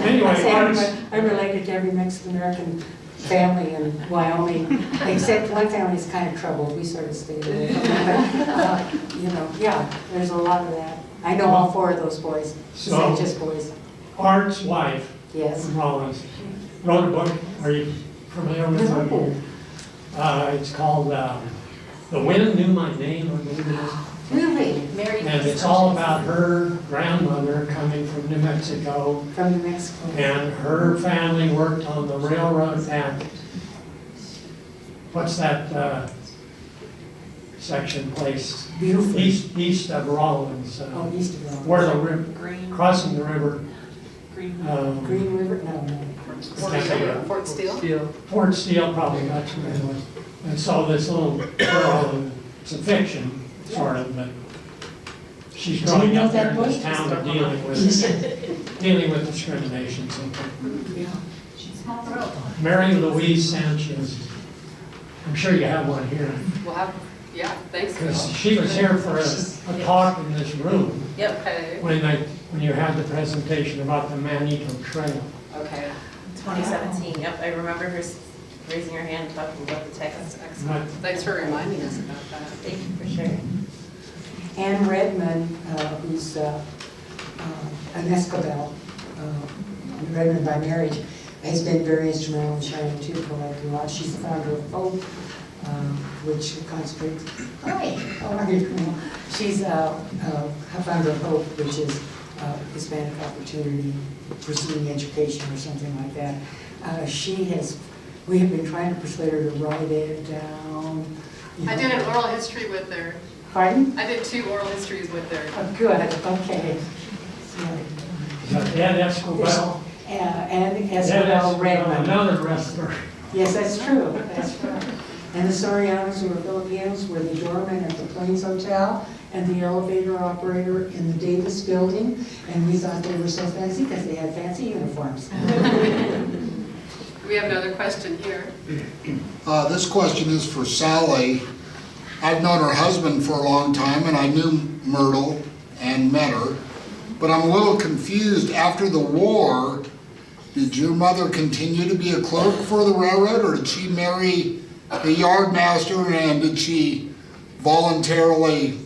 Anyway, Art's, I'm related to every Mexican-American family in Wyoming, except one family's kind of troubled. We sort of stayed away from them. But, you know, yeah, there's a lot of that. I know all four of those boys, So- Sanchez boys. Art's wife Yes. from Rollins wrote a book. Are you familiar with it? It's called The Wind Knew My Name, I believe it is. Really? Mary. And it's all about her grandmother coming from New Mexico, From New Mexico. and her family worked on the railroad at, what's that section place? Beautiful. East of Rollins, Oh, east of Rome. where the river, crossing the river. Green River? No. Fort Steele? Fort Steele, probably, that's where it was. And so this little girl, and it's a fiction, sort of, but she's Do you growing know up there that in this book? town and dealing with discrimination. So Yeah. Small world. Mary Louise Sanchez, I'm sure you have one here, We'll have, yeah, thanks. because she was here for a talk in this room Yep, Okay, when you had the presentation about the Manito Trail. okay. 2017, yep, I remember her raising her hand, talking about the text. That's excellent. Thanks for reminding us about that. Thank you for sharing. Anne Redmond, who's an Escobel, Redmond by marriage, has been very instrumental in Cheyenne too, collecting a lot. She's the founder of Hope, which concentrates. Hi, how are you? She's a founder of Hope, which is Hispanic Opportunity Pursuing Education or something like that. We have been trying to persuade her to write it down. I did an oral history with her. Pardon? I did 2 oral histories with her. Oh, good, okay. Is that Ed Escobel? And Ed Escobel Redmond. Another wrestler. Yes, that's true, that's true. And the Sorianos, who were Filipinos, were the doorman at the Plains Hotel and the elevator operator in the Davis building. And we thought they were so fancy because they had fancy uniforms. We have another question here. This question is for Sally. I've known her husband for a long time, and I knew Myrtle and met her, but I'm a little confused. After the war, did your mother continue to be a clerk for the railroad, or did she marry a yardmaster, and did she voluntarily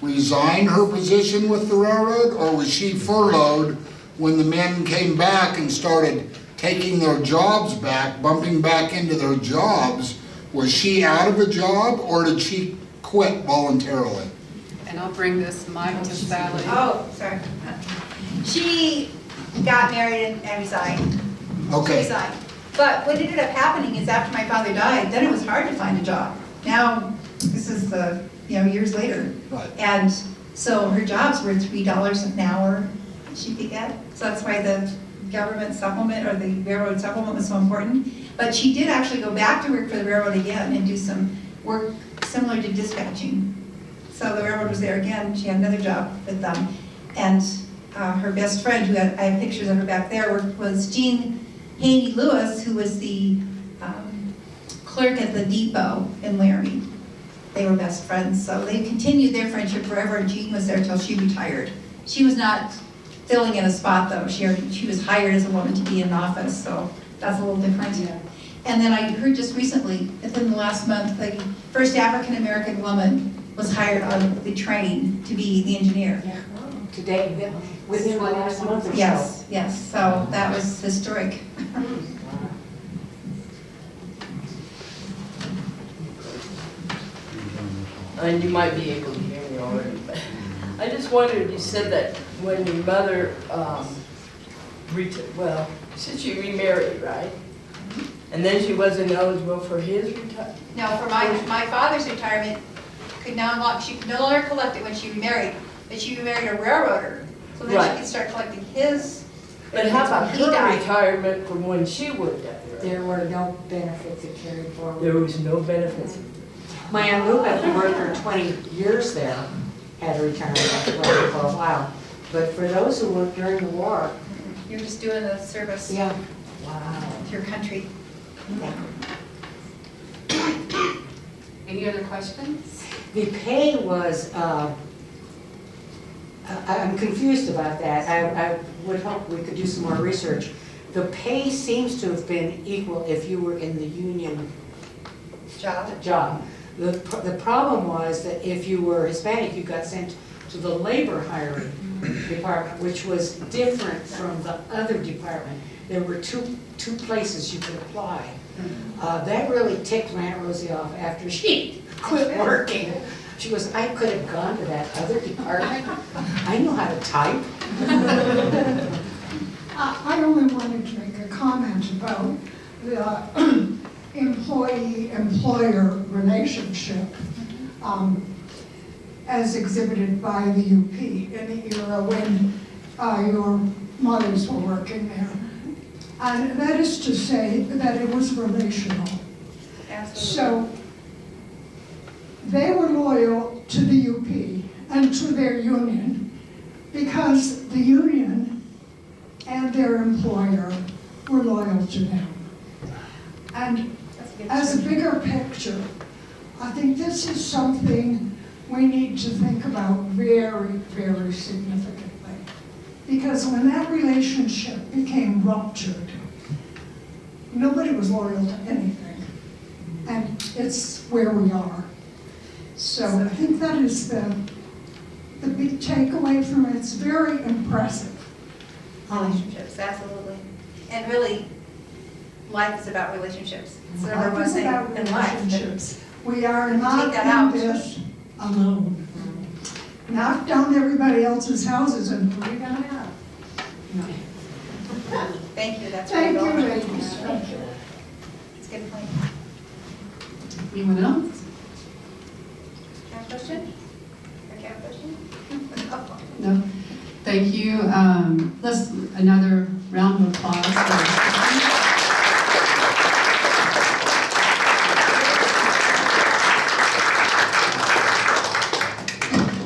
resign her position with the railroad, or was she furloughed when the men came back and started taking their jobs back, bumping back into their jobs? Was she out of a job, or did she quit voluntarily? And I'll bring this mic to Sally. Oh, sorry. She got married and resigned. She Okay, resigned. But what ended up happening is after my father died, then it was hard to find a job. Now, this is years later. right. And so her jobs were $3 an hour she could get. So that's why the government supplement or the railroad supplement was so important. But she did actually go back to work for the railroad again and do some work similar to dispatching. So the railroad was there again. She had another job with them. And her best friend, I have pictures of her back there, was Jean Haney Lewis, who was the clerk at the depot in Laramie. They were best friends, so they continued their friendship forever, and Jean was there till she retired. She was not filling in a spot, though. She was hired as a woman to be in an office, so that's a little different. Yeah. And then I heard just recently, within the last month, the first African-American woman was hired on the train to be the engineer. Yeah. Today, within the last month or so. Yes, yes, so that was historic. And you might be able to hear me already, but I just wondered, you said that when your mother, since she remarried, right? And then she wasn't eligible for his retirement? No, for my father's retirement, she could no longer collect it when she remarried. but she married a railroader, so then Right. she could start collecting his. But how about He her died. retirement from when she worked up there? There were no benefits that carried forward. There was no benefits. My Aunt Luca, who worked for 20 years there, had a retirement for a while. But for those who worked during the war, You're just doing the service yeah. to your country. Any other questions? The pay was, I'm confused about that. I would hope we could do some more research. The pay seems to have been equal if you were in the union job. The problem was that if you were Hispanic, you got sent to the labor hiring department, which was different from the other department. There were two places you could apply. That really ticked my Aunt Rosie off after she quit working. She goes, I could have gone to that other department. I know how to type. I only wanted to make a comment about the employee-employer relationship as exhibited by the UP in the era when your mothers were working there. And that is to say that it was relational. Absolutely. So they were loyal to the UP and to their union because the union and their employer were loyal to them. And as a bigger picture, I think this is something we need to think about very, very significantly. Because when that relationship became ruptured, nobody was loyal to anything. And it's where we are. So I think that is the big takeaway from it. It's very impressive. Relationships, absolutely. And really, life is about relationships. It's the number one Life is thing about in life. relationships. We are Take not that out. in this alone. Knock down everybody else's houses and what are you gonna have? Thank you, that's Thank really you, all. ladies. Thank you. It's a good point. Anyone else? Have a question? Or have a question? No? Thank you. Let's, another round of applause for our speakers.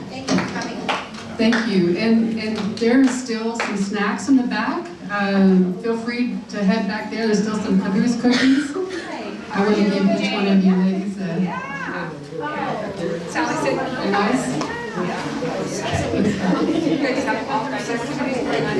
Thank you for coming. Thank you. And there's still some snacks in the back. Feel free to head back there. There's still some cookies. I want to give each one of you ladies a Sally said. nice. You guys have all the